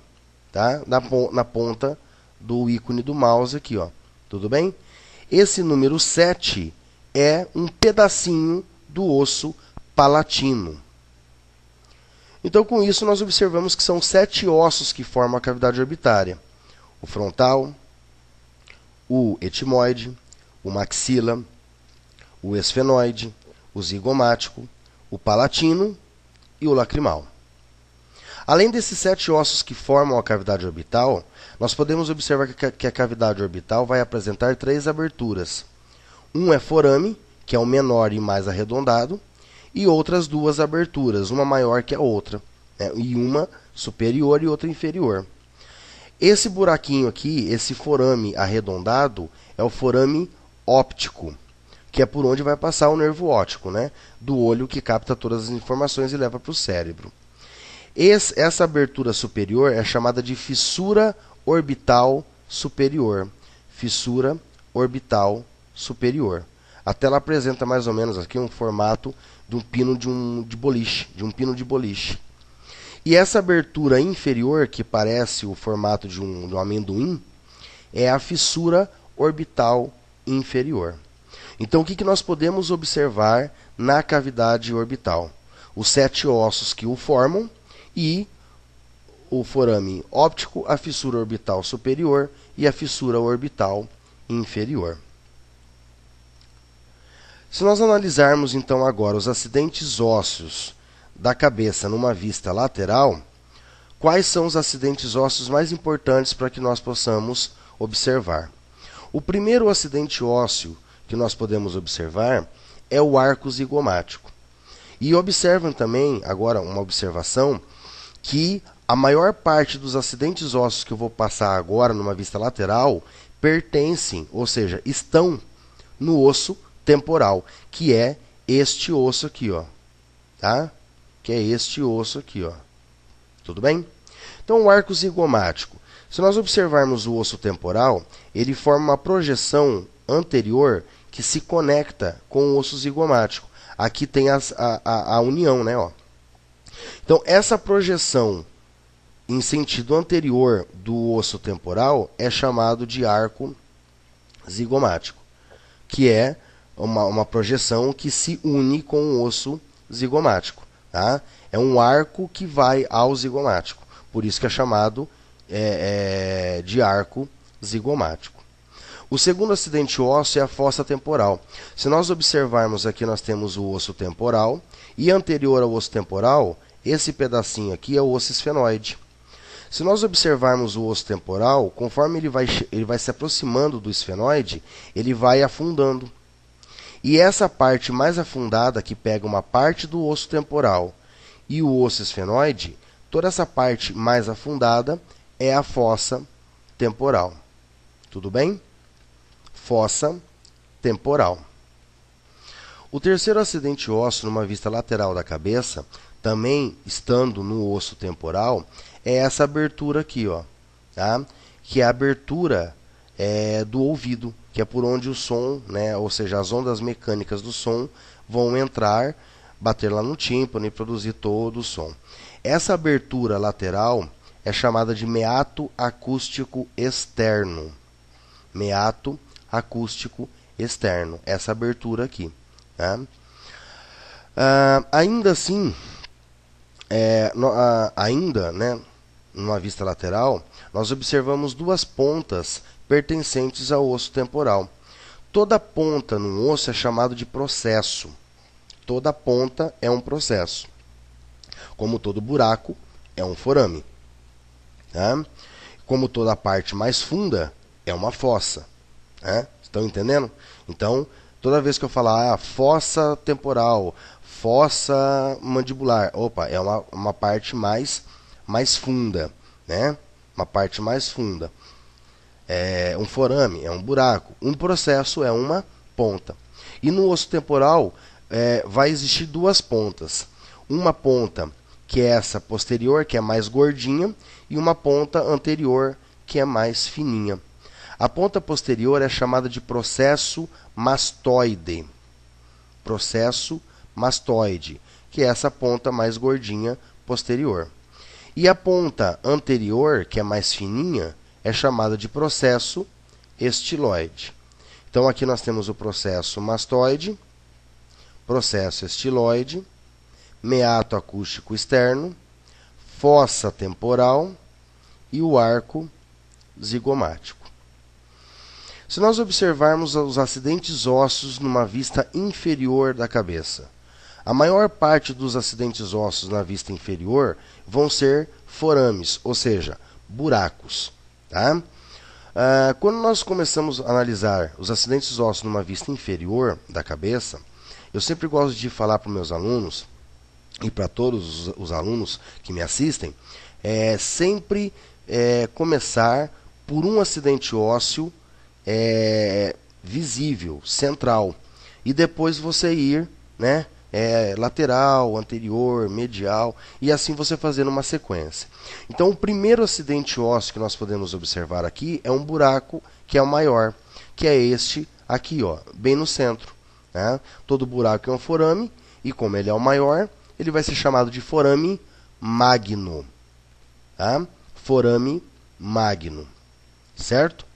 Speaker 1: tá? Na ponta do ícone do mouse aqui, ó. Tudo bem? Esse número 7 é um pedacinho do osso palatino. Então, com isso, nós observamos que são 7 ossos que formam a cavidade orbitária. O frontal, o etimoide, o maxila, o esfenoide, o zigomático, o palatino e o lacrimal. Além desses 7 ossos que formam a cavidade orbital, nós podemos observar que a cavidade orbital vai apresentar 3 aberturas. Um é forame, que é o menor e mais arredondado, e outras duas aberturas, uma maior que a outra, né? E uma superior e outra inferior. Esse buraquinho aqui, esse forame arredondado, é o forame óptico, que é por onde vai passar o nervo óptico, né? Do olho que capta todas as informações e leva para o cérebro. Essa abertura superior é chamada de fissura orbital superior. Fissura orbital superior. A tela apresenta mais ou menos aqui um formato de um pino de boliche. E essa abertura inferior, que parece o formato de um amendoim, é a fissura orbital inferior. Então, o que nós podemos observar na cavidade orbital? Os 7 ossos que o formam e o forame óptico, a fissura orbital superior e a fissura orbital inferior. Se nós analisarmos então agora os acidentes ósseos da cabeça numa vista lateral, quais são os acidentes ósseos mais importantes para que nós possamos observar? O primeiro acidente ósseo que nós podemos observar é o arco zigomático. E observam também, agora uma observação, que a maior parte dos acidentes ósseos que eu vou passar agora numa vista lateral pertencem, ou seja, estão no osso temporal, que é este osso aqui, ó, tá? Que é este osso aqui, ó. Tudo bem? Então, o arco zigomático. Se nós observarmos o osso temporal, ele forma uma projeção anterior que se conecta com o osso zigomático. Aqui tem a união, né? Ó. Então, essa projeção em sentido anterior do osso temporal é chamado de arco zigomático, que é uma projeção que se une com o osso zigomático. Tá? É um arco que vai ao zigomático. Por isso que é chamado de arco zigomático. O segundo acidente ósseo é a fossa temporal. Se nós observarmos aqui, nós temos o osso temporal. E anterior ao osso temporal, esse pedacinho aqui é o osso esfenoide. Se nós observarmos o osso temporal, conforme ele vai se aproximando do esfenoide, ele vai afundando. E essa parte mais afundada, que pega uma parte do osso temporal e o osso esfenoide, toda essa parte mais afundada é a fossa temporal. Tudo bem? Fossa temporal. O terceiro acidente ósseo numa vista lateral da cabeça, também estando no osso temporal, é essa abertura aqui, ó, tá? Que é a abertura do ouvido, que é por onde o som, né, ou seja, as ondas mecânicas do som vão entrar, bater lá no tímpano e produzir todo o som. Essa abertura lateral é chamada de meato acústico externo. Meato acústico externo, essa abertura aqui. Tá? Ainda assim, né, numa vista lateral, nós observamos duas pontas pertencentes ao osso temporal. Toda ponta no osso é chamado de processo. Toda ponta é um processo. Como todo buraco é um forame. Tá? Como toda parte mais funda é uma fossa. Tá? Estão entendendo? Então, toda vez que eu falar fossa temporal, fossa mandibular, opa, é uma parte mais funda, né? Uma parte mais funda. Um forame é um buraco, um processo é uma ponta. E no osso temporal vai existir duas pontas. Uma ponta que é essa posterior, que é mais gordinha, e uma ponta anterior, que é mais fininha. A ponta posterior é chamada de processo mastoide. Processo mastoide, que é essa ponta mais gordinha posterior. E a ponta anterior, que é mais fininha, é chamada de processo estiloide. Então aqui nós temos o processo mastoide, processo estiloide, meato acústico externo, fossa temporal e o arco zigomático. Se nós observarmos os acidentes ósseos numa vista inferior da cabeça, a maior parte dos acidentes ósseos na vista inferior vão ser forames, ou seja, buracos. Tá? Quando nós começamos a analisar os acidentes ósseos numa vista inferior da cabeça, eu sempre gosto de falar para os meus alunos e para todos os alunos que me assistem, sempre começar por um acidente ósseo visível, central, e depois você ir, né, lateral, anterior, medial, e assim você fazendo uma sequência. Então, o primeiro acidente ósseo que nós podemos observar aqui é um buraco que é o maior, que é este aqui, ó, bem no centro, né? Todo buraco é um forame, e como ele é o maior, ele vai ser chamado de forame magno, tá? Forame magno, certo?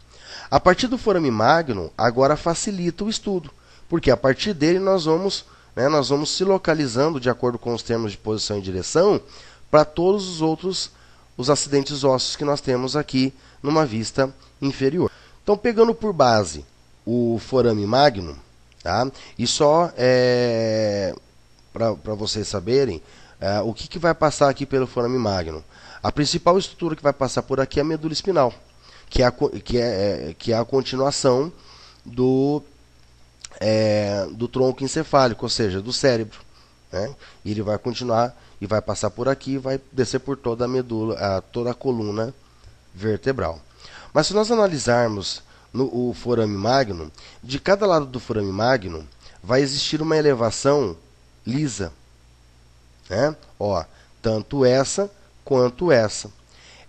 Speaker 1: A partir do forame magno, agora facilita o estudo, porque a partir dele nós vamos se localizando de acordo com os termos de posição e direção para todos os outros acidentes ósseos que nós temos aqui numa vista inferior. Então, pegando por base o forame magno, tá? E só para vocês saberem o que vai passar aqui pelo forame magno. A principal estrutura que vai passar por aqui é a medula espinal, que é a continuação do tronco encefálico, ou seja, do cérebro, né? E ele vai continuar e vai passar por aqui e vai descer por toda a medula, toda a coluna vertebral. Mas se nós analisarmos o forame magno, de cada lado do forame magno vai existir uma elevação lisa, né? Ó, tanto essa quanto essa.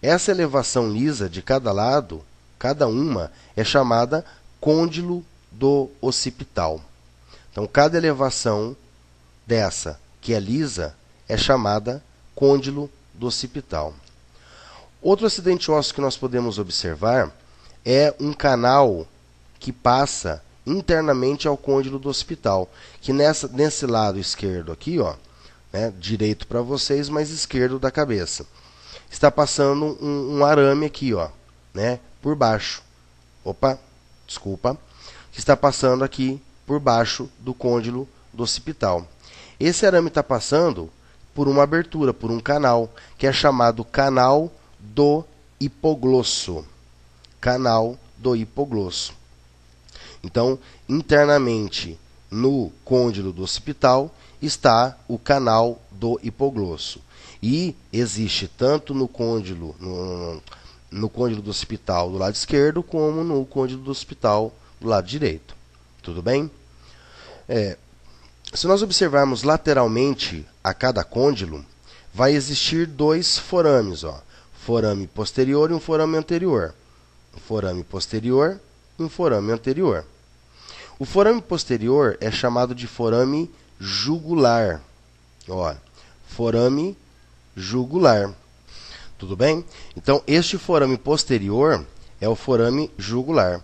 Speaker 1: Essa elevação lisa de cada lado, cada uma, é chamada côndilo do occipital. Então, cada elevação dessa que é lisa é chamada côndilo do occipital. Outro acidente ósseo que nós podemos observar é um canal que passa internamente ao côndilo do occipital, que nesse lado esquerdo aqui, ó, né, direito para vocês, mas esquerdo da cabeça, está passando um arame aqui, ó, né, por baixo. Opa, desculpa. Que está passando aqui por baixo do côndilo do occipital. Esse arame está passando por uma abertura, por um canal, que é chamado canal do hipoglosso. Canal do hipoglosso. Então, internamente no côndilo do occipital está o canal do hipoglosso. E existe tanto no côndilo do occipital do lado esquerdo, como no côndilo do occipital do lado direito. Tudo bem? Se nós observarmos lateralmente a cada côndilo, vai existir dois forames, ó, forame posterior e um forame anterior. Um forame posterior e um forame anterior. O forame posterior é chamado de forame jugular. Ó, forame jugular. Tudo bem? Então, este forame posterior é o forame jugular.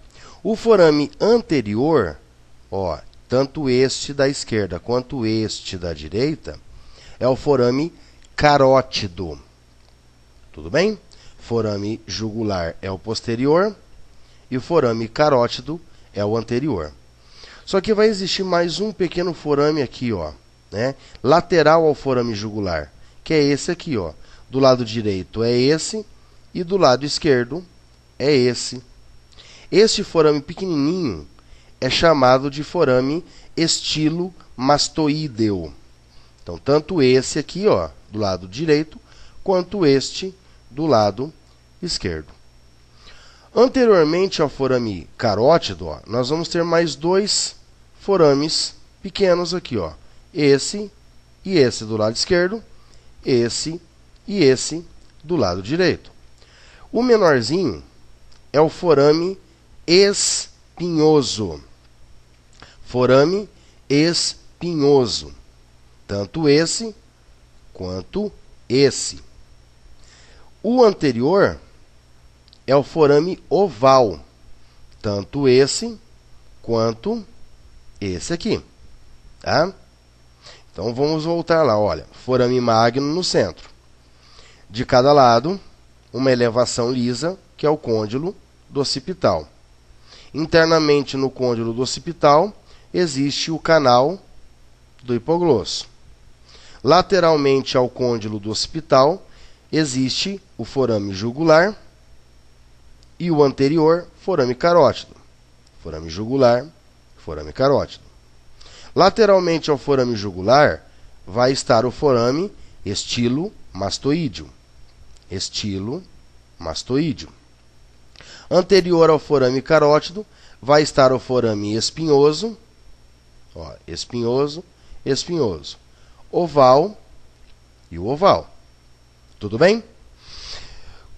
Speaker 1: O forame anterior, ó, tanto este da esquerda quanto este da direita, é o forame carótido. Tudo bem? Forame jugular é o posterior e o forame carótido é o anterior. Só que vai existir mais um pequeno forame aqui, ó, né, lateral ao forame jugular, que é esse aqui, ó. Do lado direito é esse e do lado esquerdo é esse. Este forame pequenininho é chamado de forame estilomastoideo. Então, tanto esse aqui, ó, do lado direito, quanto este do lado esquerdo. Anteriormente ao forame carótido, ó, nós vamos ter mais dois forames pequenos aqui, ó. Esse e esse do lado esquerdo, esse e esse do lado direito. O menorzinho é o forame espinhoso. Forame espinhoso. Tanto esse quanto esse. O anterior é o forame oval. Tanto esse quanto esse aqui. Tá? Então vamos voltar lá. Olha, forame magno no centro. De cada lado, uma elevação lisa, que é o côndilo do occipital. Internamente no côndilo do occipital existe o canal do hipoglosso. Lateralmente ao côndilo do occipital existe o forame jugular e o anterior, forame carótido. Forame jugular, forame carótido. Lateralmente ao forame jugular vai estar o forame estilomastoídeo. Estilomastoídeo. Anterior ao forame carótido vai estar o forame espinhoso, ó, espinhoso, espinhoso, oval e o oval. Tudo bem?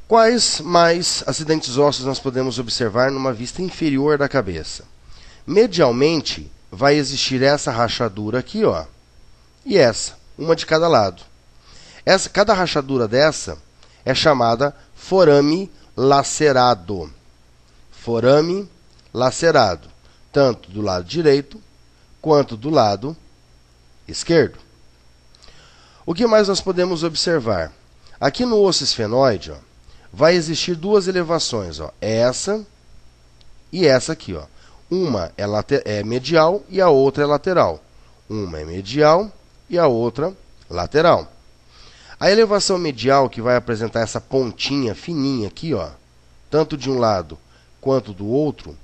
Speaker 1: Quais mais acidentes ósseos nós podemos observar numa vista inferior da cabeça? Medialmente, vai existir essa rachadura aqui, ó, e essa, uma de cada lado. Cada rachadura dessa é chamada forame lacerado. Forame lacerado, tanto do lado direito quanto do lado esquerdo. O que mais nós podemos observar? Aqui no osso esfenoide, ó, vai existir duas elevações, ó, essa e essa aqui, ó. Uma é medial e a outra é lateral. Uma é medial e a outra lateral. A elevação medial, que vai apresentar essa pontinha fininha aqui, ó, tanto de um lado quanto do outro,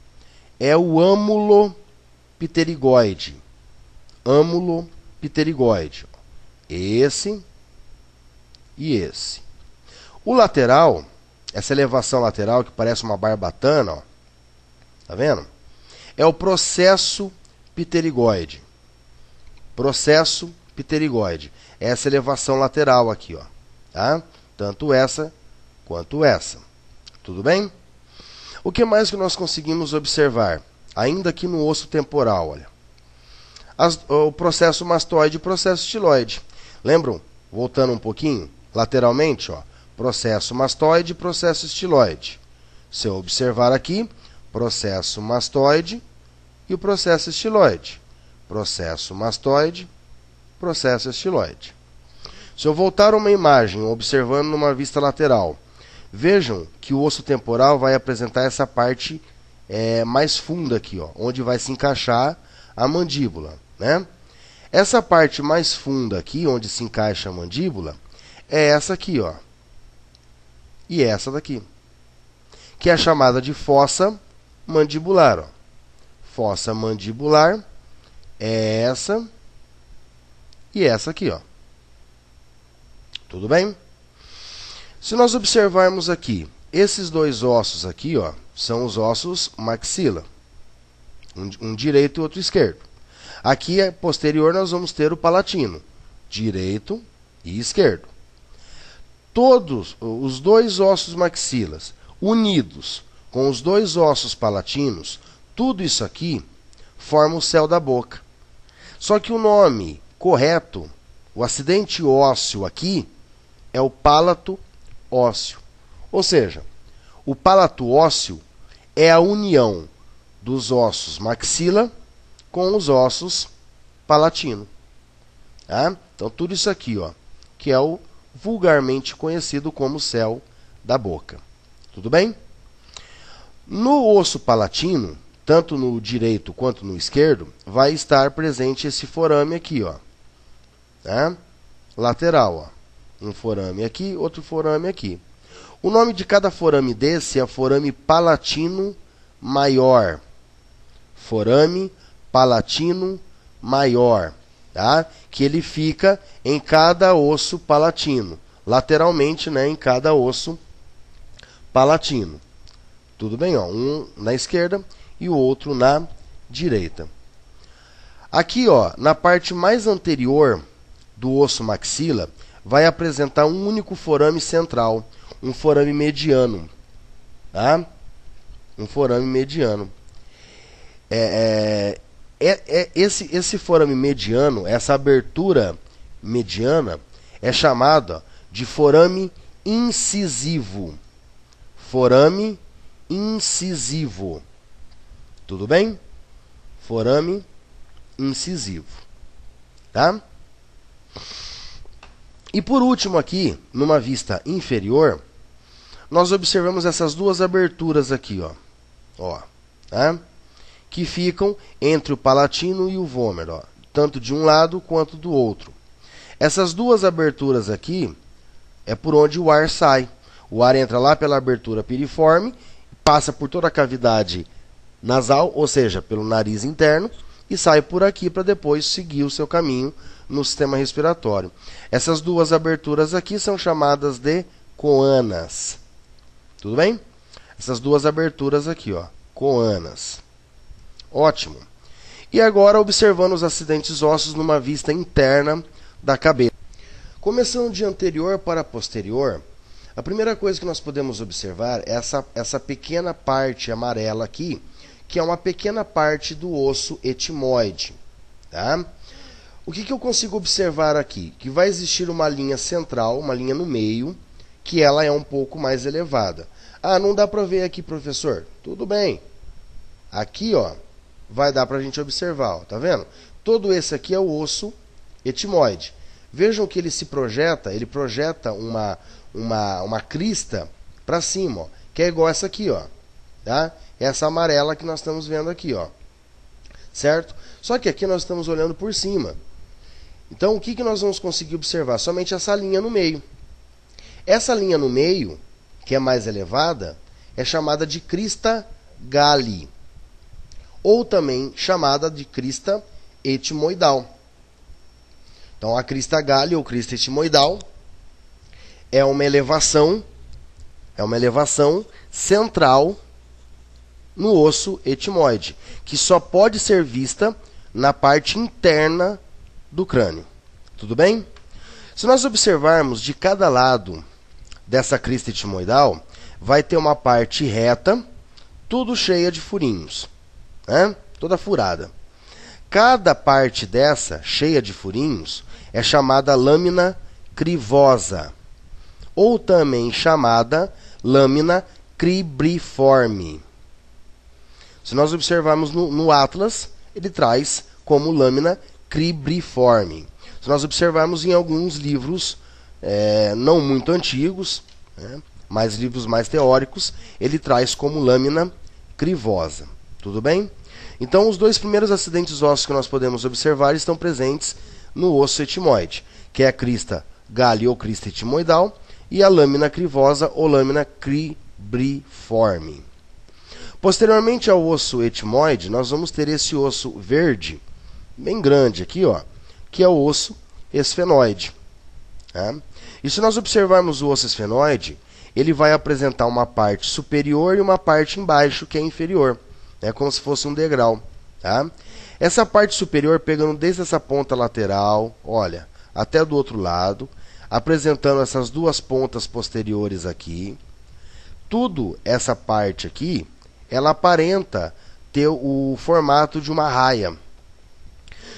Speaker 1: é o âmulo pterigoide. Âmulo pterigoide. Esse e esse. O lateral, essa elevação lateral que parece uma barbatana, ó, tá vendo? É o processo pterigoide. Processo pterigoide. Essa elevação lateral aqui, ó, tá? Tanto essa quanto essa. Tudo bem? O que mais que nós conseguimos observar? Ainda aqui no osso temporal, olha. O processo mastoide e o processo estiloide. Lembram? Voltando um pouquinho, lateralmente, ó, processo mastoide e processo estiloide. Se eu observar aqui, processo mastoide e o processo estiloide. Processo mastoide, processo estiloide. Se eu voltar uma imagem observando numa vista lateral, vejam que o osso temporal vai apresentar essa parte mais funda aqui, ó, onde vai se encaixar a mandíbula, né? Essa parte mais funda aqui, onde se encaixa a mandíbula, é essa aqui, ó, e essa daqui, que é chamada de fossa mandibular, ó. Fossa mandibular é essa e essa aqui, ó. Tudo bem? Se nós observarmos aqui, esses dois ossos aqui, ó, são os ossos maxila. Um direito e outro esquerdo. Aqui, posterior, nós vamos ter o palatino. Direito e esquerdo. Todos os dois ossos maxilas unidos com os dois ossos palatinos, tudo isso aqui forma o céu da boca. Só que o nome correto, o acidente ósseo aqui, é o palato ósseo. Ou seja, o palato ósseo é a união dos ossos maxila com os ossos palatino. Tá? Então, tudo isso aqui, ó, que é o vulgarmente conhecido como céu da boca. Tudo bem? No osso palatino, tanto no direito quanto no esquerdo, vai estar presente esse forame aqui, ó. Tá? Lateral, ó. Um forame aqui, outro forame aqui. O nome de cada forame desse é forame palatino maior. Forame palatino maior, tá? Que ele fica em cada osso palatino, lateralmente, né, em cada osso palatino. Tudo bem, ó, um na esquerda e o outro na direita. Aqui, ó, na parte mais anterior do osso maxila, vai apresentar um único forame central, um forame mediano, tá? Um forame mediano. Esse forame mediano, essa abertura mediana, é chamada de forame incisivo. Forame incisivo. Tudo bem? Forame incisivo. Tá? E por último aqui, numa vista inferior, nós observamos essas duas aberturas aqui, ó, tá? Que ficam entre o palatino e o vômer, ó, tanto de um lado quanto do outro. Essas duas aberturas aqui é por onde o ar sai. O ar entra lá pela abertura piriforme, passa por toda a cavidade nasal, ou seja, pelo nariz interno, e sai por aqui para depois seguir o seu caminho no sistema respiratório. Essas duas aberturas aqui são chamadas de coanas. Tudo bem? Essas duas aberturas aqui, ó, coanas. Ótimo. E agora observando os acidentes ósseos numa vista interna da cabeça. Começando de anterior para posterior, a primeira coisa que nós podemos observar é essa pequena parte amarela aqui, que é uma pequena parte do osso etimoide. Tá? O que eu consigo observar aqui? Que vai existir uma linha central, uma linha no meio, que ela é um pouco mais elevada. Ah, não dá para ver aqui, professor. Tudo bem. Aqui, ó, vai dar para a gente observar, ó, tá vendo? Todo esse aqui é o osso etimoide. Vejam que ele projeta uma crista para cima, ó, que é igual essa aqui, ó, tá? Essa amarela que nós estamos vendo aqui, ó, certo? Só que aqui nós estamos olhando por cima. Então, o que nós vamos conseguir observar? Somente essa linha no meio. Essa linha no meio, que é mais elevada, é chamada de crista galli, ou também chamada de crista etimoidal. Então, a crista galli ou crista etimoidal é uma elevação central no osso etimoide, que só pode ser vista na parte interna do crânio. Tudo bem? Se nós observarmos de cada lado dessa crista etimoidal, vai ter uma parte reta, tudo cheia de furinhos, né? Toda furada. Cada parte dessa, cheia de furinhos, é chamada lâmina crivosa, ou também chamada lâmina cribriforme. Se nós observarmos no Atlas, ele traz como lâmina cribriforme. Se nós observarmos em alguns livros não muito antigos, né, mas livros mais teóricos, ele traz como lâmina crivosa. Tudo bem? Então, os dois primeiros acidentes ósseos que nós podemos observar estão presentes no osso etimoide, que é a crista galli ou crista etimoidal e a lâmina crivosa ou lâmina cribriforme. Posteriormente ao osso etimoide, nós vamos ter esse osso verde, bem grande aqui, ó, que é o osso esfenoide. Tá? E se nós observarmos o osso esfenoide, ele vai apresentar uma parte superior e uma parte embaixo, que é inferior. É como se fosse um degrau. Tá? Essa parte superior, pegando desde essa ponta lateral, olha, até do outro lado, apresentando essas duas pontas posteriores aqui. Tudo essa parte aqui, ela aparenta ter o formato de uma raia.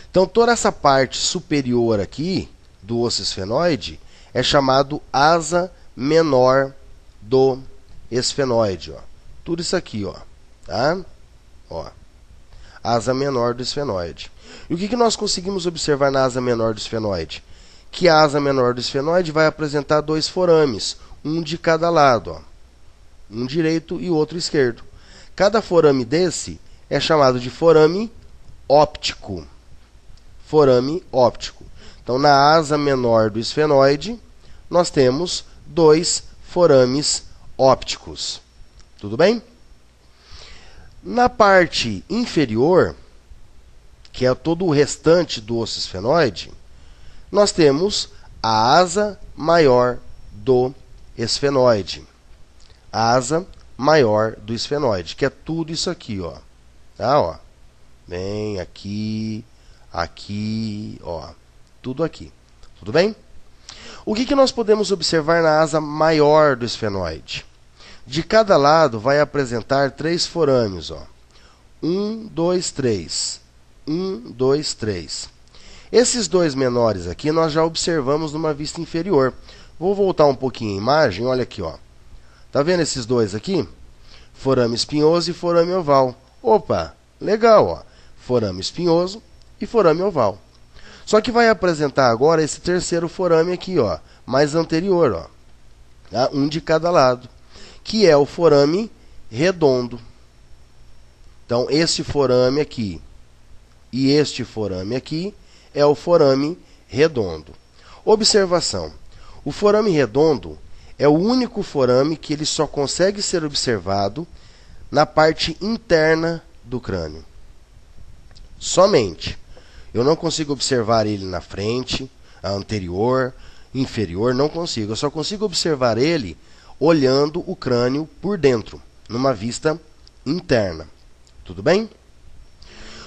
Speaker 1: Então, toda essa parte superior aqui do osso esfenoide é chamado asa menor do esfenoide. Ó. Tudo isso aqui, ó, tá? Ó, asa menor do esfenoide. E o que nós conseguimos observar na asa menor do esfenoide? Que a asa menor do esfenoide vai apresentar dois forames, um de cada lado, ó, um direito e outro esquerdo. Cada forame desse é chamado de forame óptico. Forame óptico. Então, na asa menor do esfenoide, nós temos dois forames ópticos. Tudo bem? Na parte inferior, que é todo o restante do osso esfenoide, nós temos a asa maior do esfenoide. Asa maior do esfenoide, que é tudo isso aqui, ó. Tá, ó. Bem aqui, aqui, ó. Tudo aqui. Tudo bem? O que nós podemos observar na asa maior do esfenoide? De cada lado vai apresentar três forames, ó. 1, 2, 3. 1, 2, 3. Esses dois menores aqui nós já observamos numa vista inferior. Vou voltar um pouquinho a imagem, olha aqui, ó. Tá vendo esses dois aqui? Forame espinhoso e forame oval. Opa, legal, ó. Forame espinhoso e forame oval. Só que vai apresentar agora esse terceiro forame aqui, ó, mais anterior, ó. Tá? Um de cada lado, que é o forame redondo. Então, esse forame aqui e este forame aqui é o forame redondo. Observação. O forame redondo é o único forame que ele só consegue ser observado na parte interna do crânio. Somente. Eu não consigo observar ele na frente, anterior, inferior, não consigo. Eu só consigo observar ele olhando o crânio por dentro, numa vista interna. Tudo bem?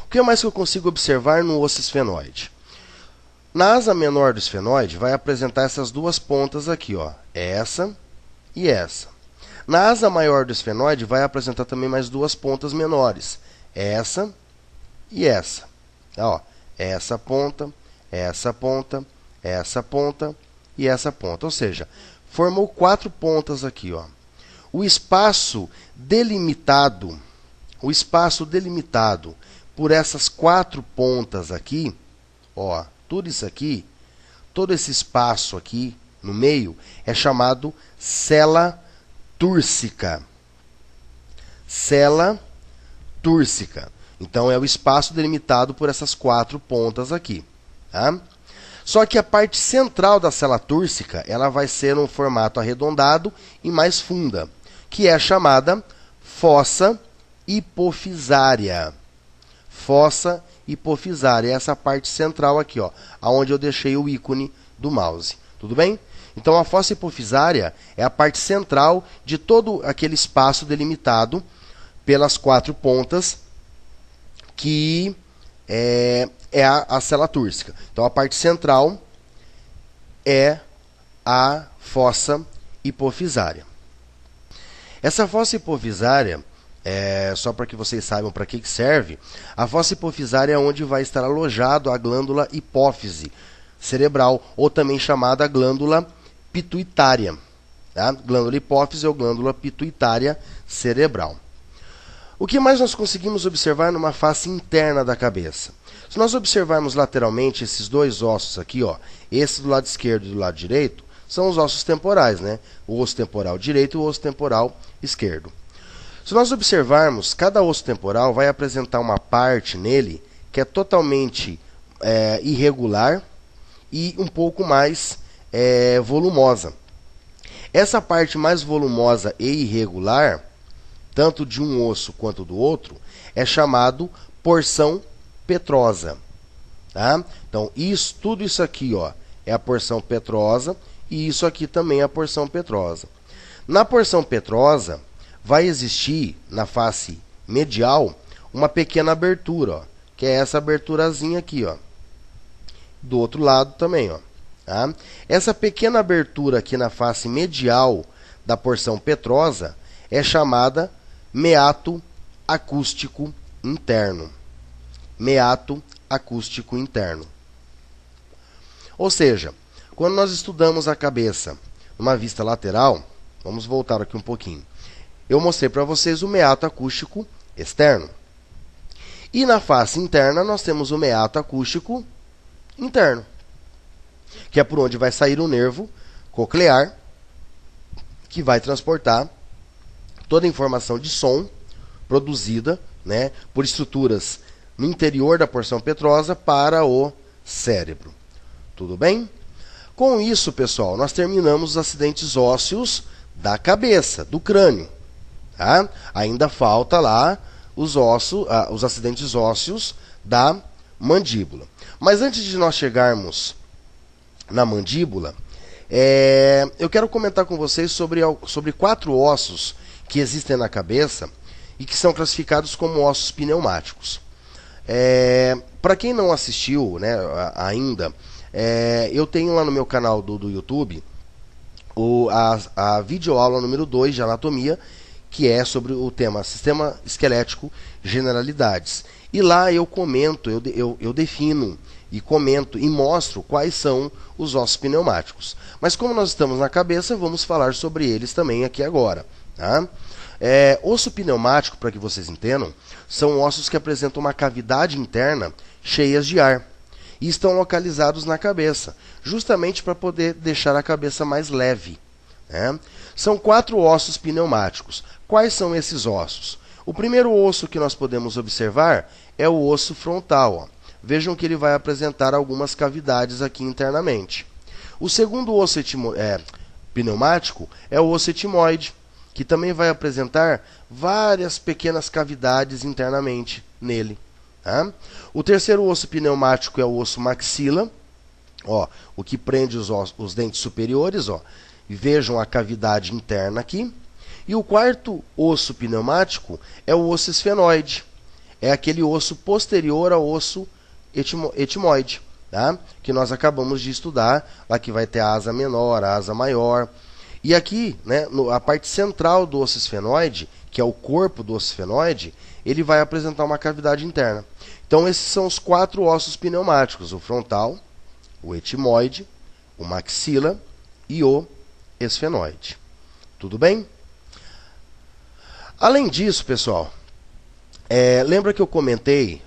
Speaker 1: O que mais que eu consigo observar no osso esfenoide? Na asa menor do esfenoide vai apresentar essas duas pontas aqui, ó, essa e essa. Na asa maior do esfenoide vai apresentar também mais duas pontas menores, essa e essa. Ó, essa ponta, essa ponta, essa ponta e essa ponta. Ou seja, formou 4 pontas aqui, ó. O espaço delimitado por essas 4 pontas aqui, ó, tudo isso aqui, todo esse espaço aqui no meio é chamado cela túrcica. Cela túrcica. Então, é o espaço delimitado por essas 4 pontas aqui. Tá? Só que a parte central da cela túrcica ela vai ser um formato arredondado e mais funda, que é chamada fossa hipofisária. Fossa hipofisária, essa parte central aqui, ó, aonde eu deixei o ícone do mouse. Tudo bem? Então, a fossa hipofisária é a parte central de todo aquele espaço delimitado pelas 4 pontas, que é a cela túrcica. Então, a parte central é a fossa hipofisária. Essa fossa hipofisária, só para que vocês saibam para que serve, a fossa hipofisária é onde vai estar alojado a glândula hipófise cerebral, ou também chamada glândula pituitária. Tá? Glândula hipófise ou glândula pituitária cerebral. O que mais nós conseguimos observar numa face interna da cabeça? Se nós observarmos lateralmente esses dois ossos aqui, ó, esse do lado esquerdo e do lado direito, são os ossos temporais, né? O osso temporal direito e o osso temporal esquerdo. Se nós observarmos, cada osso temporal vai apresentar uma parte nele que é totalmente irregular e um pouco mais volumosa. Essa parte mais volumosa e irregular, tanto de um osso quanto do outro, é chamado porção petrosa. Tá? Então, tudo isso aqui, ó, é a porção petrosa e isso aqui também é a porção petrosa. Na porção petrosa, vai existir, na face medial, uma pequena abertura, ó, que é essa aberturazinha aqui, ó. Do outro lado também, ó. Tá? Essa pequena abertura aqui na face medial da porção petrosa é chamada meato acústico interno. Meato acústico interno. Ou seja, quando nós estudamos a cabeça numa vista lateral, vamos voltar aqui um pouquinho. Eu mostrei para vocês o meato acústico externo. E na face interna nós temos o meato acústico interno, que é por onde vai sair o nervo coclear, que vai transportar toda a informação de som produzida, né, por estruturas no interior da porção petrosa para o cérebro. Tudo bem? Com isso, pessoal, nós terminamos os acidentes ósseos da cabeça, do crânio. Tá? Ainda falta lá os acidentes ósseos da mandíbula. Mas antes de nós chegarmos na mandíbula, eu quero comentar com vocês sobre 4 ossos que existem na cabeça e que são classificados como ossos pneumáticos. Para quem não assistiu, né, ainda, eu tenho lá no meu canal do YouTube a videoaula número 2 de anatomia, que é sobre o tema Sistema Esquelético Generalidades. E lá eu comento, eu defino e comento e mostro quais são os ossos pneumáticos. Mas como nós estamos na cabeça, vamos falar sobre eles também aqui agora. Tá? Osso pneumático, para que vocês entendam, são ossos que apresentam uma cavidade interna cheias de ar e estão localizados na cabeça, justamente para poder deixar a cabeça mais leve. Né? São 4 ossos pneumáticos. Quais são esses ossos? O primeiro osso que nós podemos observar é o osso frontal. Ó. Vejam que ele vai apresentar algumas cavidades aqui internamente. O segundo osso pneumático é o osso etimoide. que também vai apresentar várias pequenas cavidades internamente nele. Tá? O terceiro osso pneumático é o osso maxila, ó, o que prende os dentes superiores, ó. Vejam a cavidade interna aqui. E o quarto osso pneumático é o osso esfenoide. É aquele osso posterior ao osso etimoide, tá? Que nós acabamos de estudar, lá que vai ter a asa menor, a asa maior. E aqui, né, a parte central do osso esfenoide, que é o corpo do osso esfenoide, ele vai apresentar uma cavidade interna. Então esses são os quatro ossos pneumáticos: o frontal, o etimoide, o maxila e o esfenoide. Tudo bem? Além disso, pessoal, lembra que eu comentei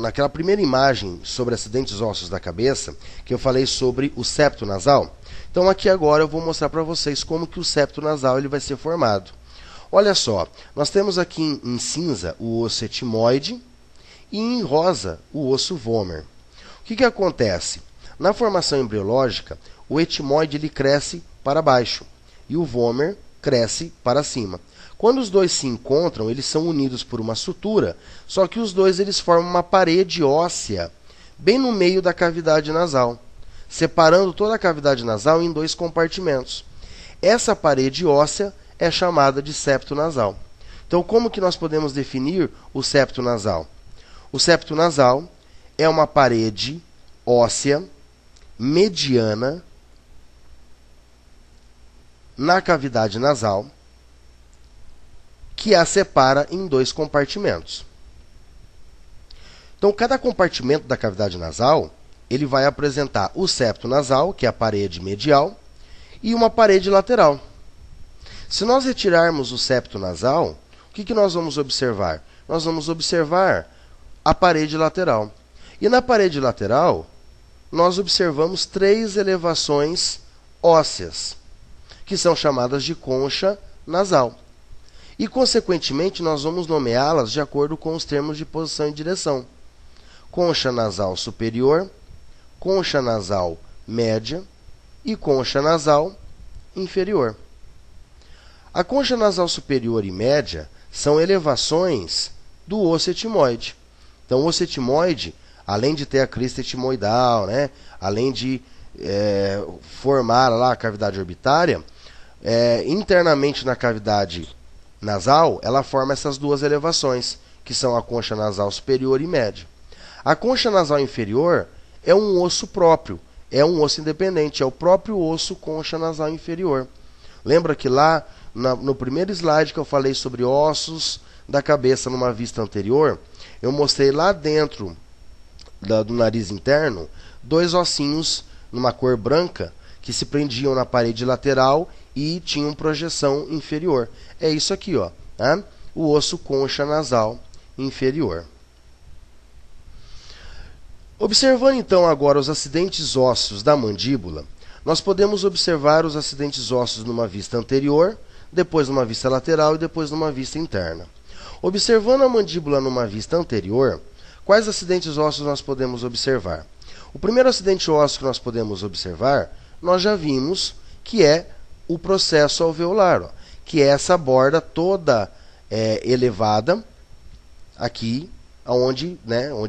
Speaker 1: naquela primeira imagem sobre acidentes ósseos da cabeça, que eu falei sobre o septo nasal? Então aqui agora eu vou mostrar para vocês como que o septo nasal ele vai ser formado. Olha só, nós temos aqui em cinza o osso etimoide e em rosa o osso vomer. O que acontece? Na formação embriológica, o etimoide ele cresce para baixo e o vomer cresce para cima. Quando os dois se encontram, eles são unidos por uma sutura, só que os dois eles formam uma parede óssea bem no meio da cavidade nasal, separando toda a cavidade nasal em dois compartimentos. Essa parede óssea é chamada de septo nasal. Então, como que nós podemos definir o septo nasal? O septo nasal é uma parede óssea mediana na cavidade nasal que a separa em dois compartimentos. Então, cada compartimento da cavidade nasal ele vai apresentar o septo nasal, que é a parede medial, e uma parede lateral. Se nós retirarmos o septo nasal, o que nós vamos observar? Nós vamos observar a parede lateral. E na parede lateral, nós observamos três elevações ósseas, que são chamadas de concha nasal. E, consequentemente, nós vamos nomeá-las de acordo com os termos de posição e direção. Concha nasal superior, concha nasal média e concha nasal inferior. A concha nasal superior e média são elevações do osso etimoide. Então, o osso etimoide, além de ter a crista etimoidal, né, além de formar lá a cavidade orbitária, internamente na cavidade nasal, ela forma essas duas elevações, que são a concha nasal superior e média. A concha nasal inferior é um osso próprio, é um osso independente, é o próprio osso concha nasal inferior. Lembra que lá no primeiro slide que eu falei sobre ossos da cabeça numa vista anterior, eu mostrei lá dentro do nariz interno dois ossinhos numa cor branca que se prendiam na parede lateral e tinham projeção inferior. É isso aqui, ó, tá? O osso concha nasal inferior. Observando então agora os acidentes ósseos da mandíbula, nós podemos observar os acidentes ósseos numa vista anterior, depois numa vista lateral e depois numa vista interna. Observando a mandíbula numa vista anterior, quais acidentes ósseos nós podemos observar? O primeiro acidente ósseo que nós podemos observar, nós já vimos que é o processo alveolar, ó, que é essa borda toda elevada aqui, onde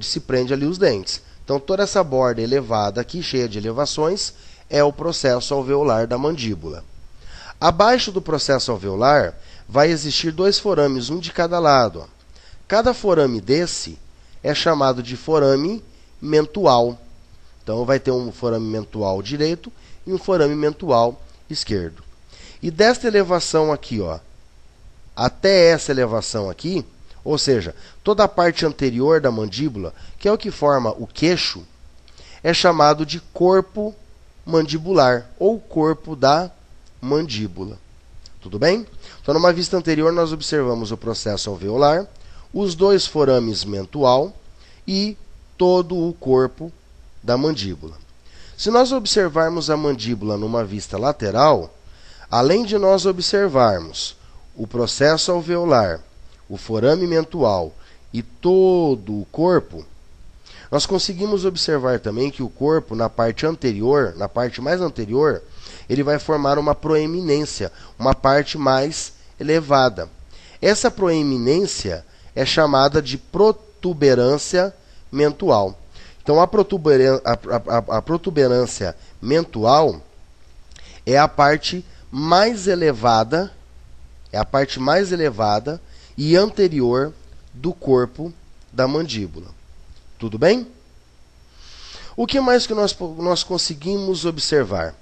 Speaker 1: se prende ali os dentes. Então, toda essa borda elevada aqui, cheia de elevações, é o processo alveolar da mandíbula. Abaixo do processo alveolar, vai existir dois forames, um de cada lado. Ó. Cada forame desse é chamado de forame mentual. Então, vai ter um forame mentual direito e um forame mentual esquerdo. E desta elevação aqui, ó, até essa elevação aqui, ou seja, toda a parte anterior da mandíbula, que é o que forma o queixo, é chamado de corpo mandibular, ou corpo da mandíbula. Tudo bem? Então, numa vista anterior, nós observamos o processo alveolar, os dois forames mentual e todo o corpo da mandíbula. Se nós observarmos a mandíbula numa vista lateral, além de nós observarmos o processo alveolar, o forame mentual e todo o corpo, nós conseguimos observar também que o corpo, na parte anterior, na parte mais anterior, ele vai formar uma proeminência, uma parte mais elevada. Essa proeminência é chamada de protuberância mentual. Então, a protuberância mentual é a parte mais elevada, e anterior do corpo da mandíbula. Tudo bem? O que mais que nós conseguimos observar?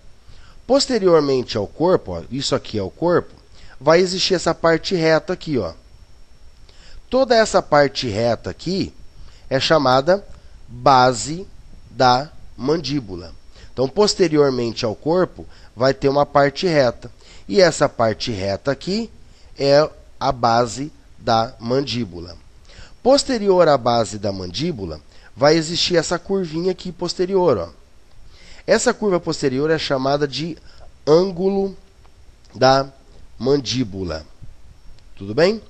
Speaker 1: Posteriormente ao corpo, ó, isso aqui é o corpo, vai existir essa parte reta aqui, ó. Toda essa parte reta aqui é chamada base da mandíbula. Então, posteriormente ao corpo, vai ter uma parte reta. E essa parte reta aqui é a base da mandíbula. Posterior à base da mandíbula, vai existir essa curvinha aqui posterior, ó. Essa curva posterior é chamada de ângulo da mandíbula. Tudo bem?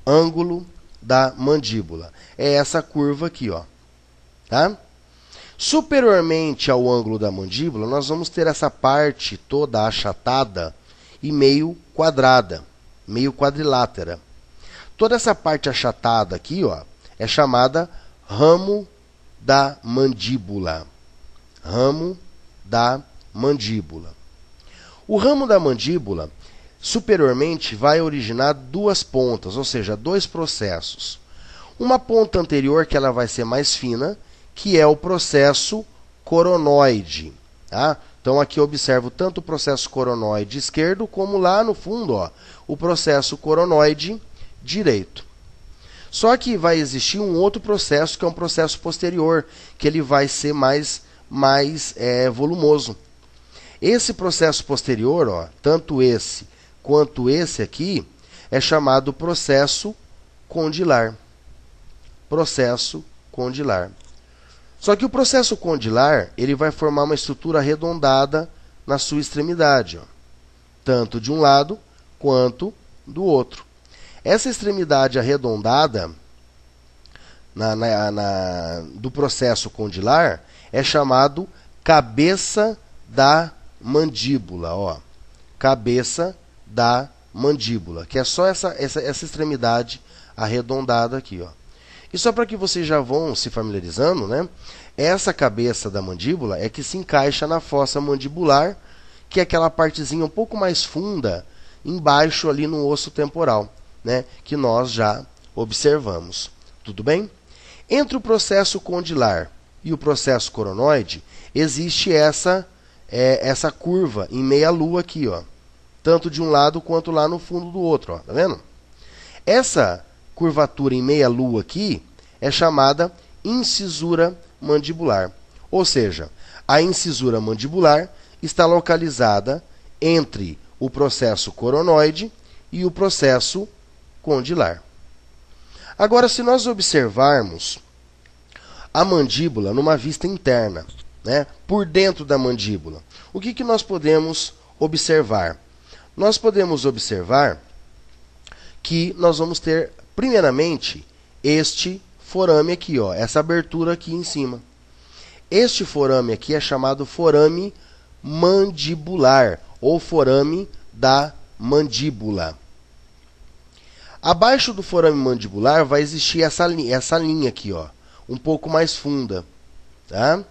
Speaker 1: Ângulo da mandíbula. É essa curva aqui, ó. Tá? Superiormente ao ângulo da mandíbula, nós vamos ter essa parte toda achatada e meio quadrada, meio quadrilátera. Toda essa parte achatada aqui, ó, é chamada ramo da mandíbula. Ramo da mandíbula. O ramo da mandíbula, superiormente, vai originar duas pontas, ou seja, dois processos. Uma ponta anterior, que ela vai ser mais fina, que é o processo coronoide. Tá? Então, aqui eu observo tanto o processo coronoide esquerdo, como lá no fundo, ó, o processo coronoide direito. Só que vai existir um outro processo, que é um processo posterior, que ele vai ser mais volumoso. Esse processo posterior, ó, tanto esse quanto esse aqui, é chamado processo condilar. Processo condilar. Só que o processo condilar, ele vai formar uma estrutura arredondada na sua extremidade, ó, tanto de um lado quanto do outro. Essa extremidade arredondada do processo condilar é chamado cabeça da mandíbula, ó. Cabeça da mandíbula, que é só essa extremidade arredondada aqui, ó. E só para que vocês já vão se familiarizando, né? Essa cabeça da mandíbula é que se encaixa na fossa mandibular, que é aquela partezinha um pouco mais funda, embaixo ali no osso temporal, né? Que nós já observamos. Tudo bem? Entre o processo condilar e o processo coronoide, existe essa curva em meia-lua aqui, ó. Tanto de um lado quanto lá no fundo do outro, ó. Tá vendo? Essa curvatura em meia-lua aqui é chamada incisura mandibular. Ou seja, a incisura mandibular está localizada entre o processo coronoide e o processo condilar. Agora, se nós observarmos a mandíbula numa vista interna, né, por dentro da mandíbula, o que nós podemos observar? Nós podemos observar que nós vamos ter, primeiramente, este forame aqui, ó, essa abertura aqui em cima. Este forame aqui é chamado forame mandibular, ou forame da mandíbula. Abaixo do forame mandibular vai existir essa linha aqui, ó, um pouco mais funda. Tá?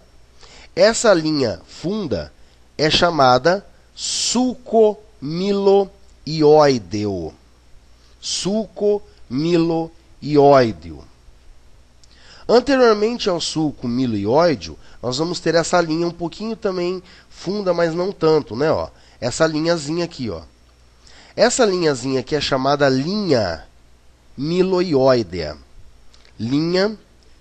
Speaker 1: Essa linha funda é chamada sulcomiloioideo. Sulcomiloioideo. Anteriormente ao sulco miloioideo, nós vamos ter essa linha um pouquinho também funda, mas não tanto, né? Ó, essa linhazinha aqui, ó. Essa linhazinha aqui é chamada linha miloioidea. Linha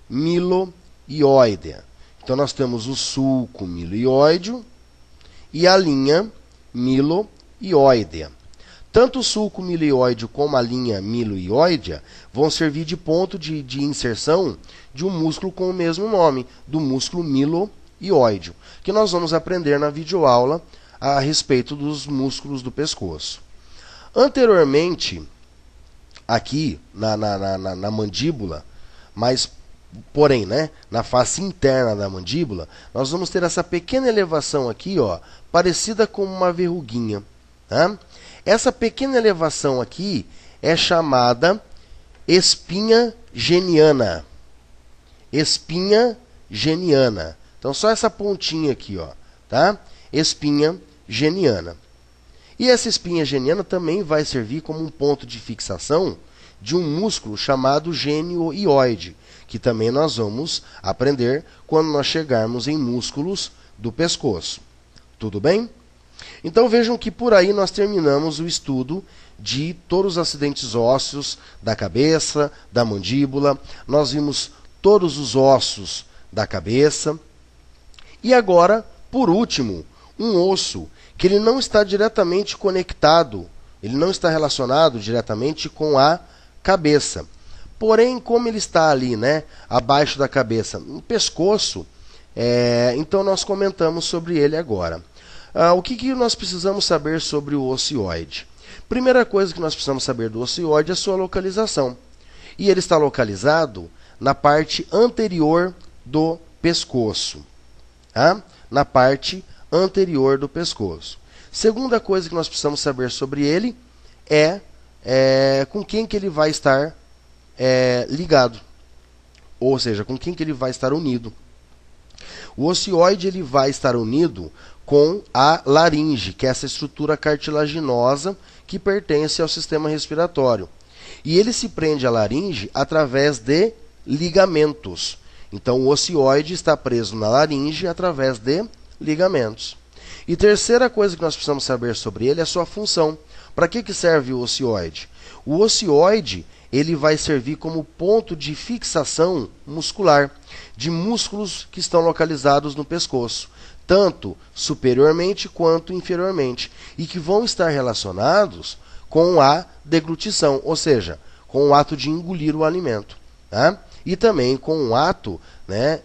Speaker 1: miloioidea. Então nós temos o sulco miloioideo e a linha miloioidea. Tanto o sulco miloioideo como a linha miloioidea vão servir de ponto de inserção de um músculo com o mesmo nome, do músculo miloioideo, que nós vamos aprender na videoaula a respeito dos músculos do pescoço. Anteriormente, aqui na mandíbula, mais Porém, né, na face interna da mandíbula, nós vamos ter essa pequena elevação aqui, ó, parecida com uma verruguinha. Tá? Essa pequena elevação aqui é chamada espinha geniana. Espinha geniana. Então, só essa pontinha aqui, ó, tá? Espinha geniana. E essa espinha geniana também vai servir como um ponto de fixação de um músculo chamado gênio hioide, que também nós vamos aprender quando nós chegarmos em músculos do pescoço. Tudo bem? Então vejam que por aí nós terminamos o estudo de todos os acidentes ósseos da cabeça, da mandíbula. Nós vimos todos os ossos da cabeça. E agora, por último, um osso que ele não está diretamente conectado, ele não está relacionado diretamente com a cabeça. Porém, como ele está ali, né, abaixo da cabeça, no pescoço, então nós comentamos sobre ele agora. O que nós precisamos saber sobre o ocioide? Primeira coisa que nós precisamos saber do ocioide é a sua localização. E ele está localizado na parte anterior do pescoço. Tá? Na parte anterior do pescoço. Segunda coisa que nós precisamos saber sobre ele é com quem que ele vai estar ligado. Ou seja, com quem que ele vai estar unido. O ocioide ele vai estar unido com a laringe, que é essa estrutura cartilaginosa que pertence ao sistema respiratório. E ele se prende à laringe através de ligamentos. Então, o ocioide está preso na laringe através de ligamentos. E terceira coisa que nós precisamos saber sobre ele é a sua função. Para que serve o ocioide? O ocioide ele vai servir como ponto de fixação muscular de músculos que estão localizados no pescoço, tanto superiormente quanto inferiormente, e que vão estar relacionados com a deglutição, ou seja, com o ato de engolir o alimento, tá? E também com o ato, né,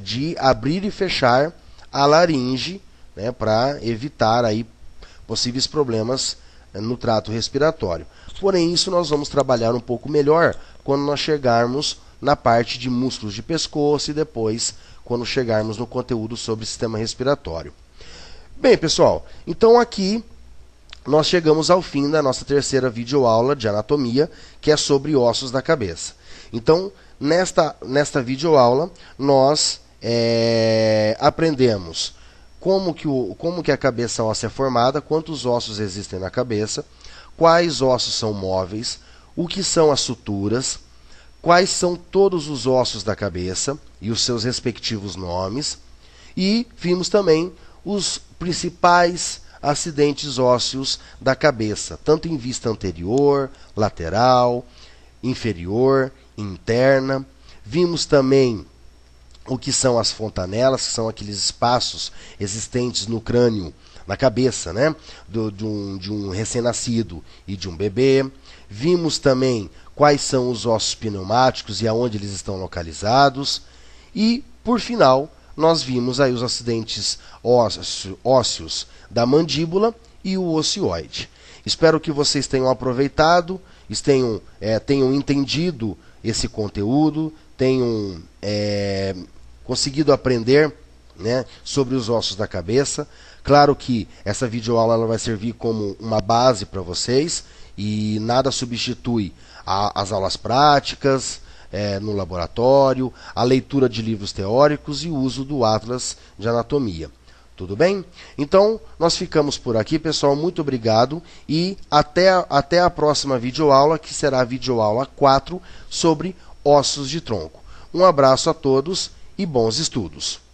Speaker 1: de abrir e fechar a laringe, né, para evitar aí possíveis problemas no trato respiratório. Porém, isso nós vamos trabalhar um pouco melhor quando nós chegarmos na parte de músculos de pescoço e depois quando chegarmos no conteúdo sobre sistema respiratório. Bem, pessoal, então aqui nós chegamos ao fim da nossa terceira videoaula de anatomia, que é sobre ossos da cabeça. Então, nesta videoaula, nós aprendemos como que a cabeça óssea é formada, quantos ossos existem na cabeça, quais ossos são móveis, o que são as suturas, quais são todos os ossos da cabeça e os seus respectivos nomes, e vimos também os principais acidentes ósseos da cabeça, tanto em vista anterior, lateral, inferior, interna. Vimos também o que são as fontanelas, que são aqueles espaços existentes no crânio, na cabeça, né, de um recém-nascido e de um bebê. Vimos também quais são os ossos pneumáticos e aonde eles estão localizados. E, por final, nós vimos aí os acidentes ósseos da mandíbula e o ocioide. Espero que vocês tenham aproveitado, tenham entendido esse conteúdo, tenham conseguido aprender, né, sobre os ossos da cabeça. Claro que essa videoaula ela vai servir como uma base para vocês e nada substitui as aulas práticas no laboratório, a leitura de livros teóricos e o uso do Atlas de Anatomia. Tudo bem? Então, nós ficamos por aqui, pessoal. Muito obrigado e até a próxima videoaula, que será a videoaula 4 sobre ossos de tronco. Um abraço a todos e bons estudos!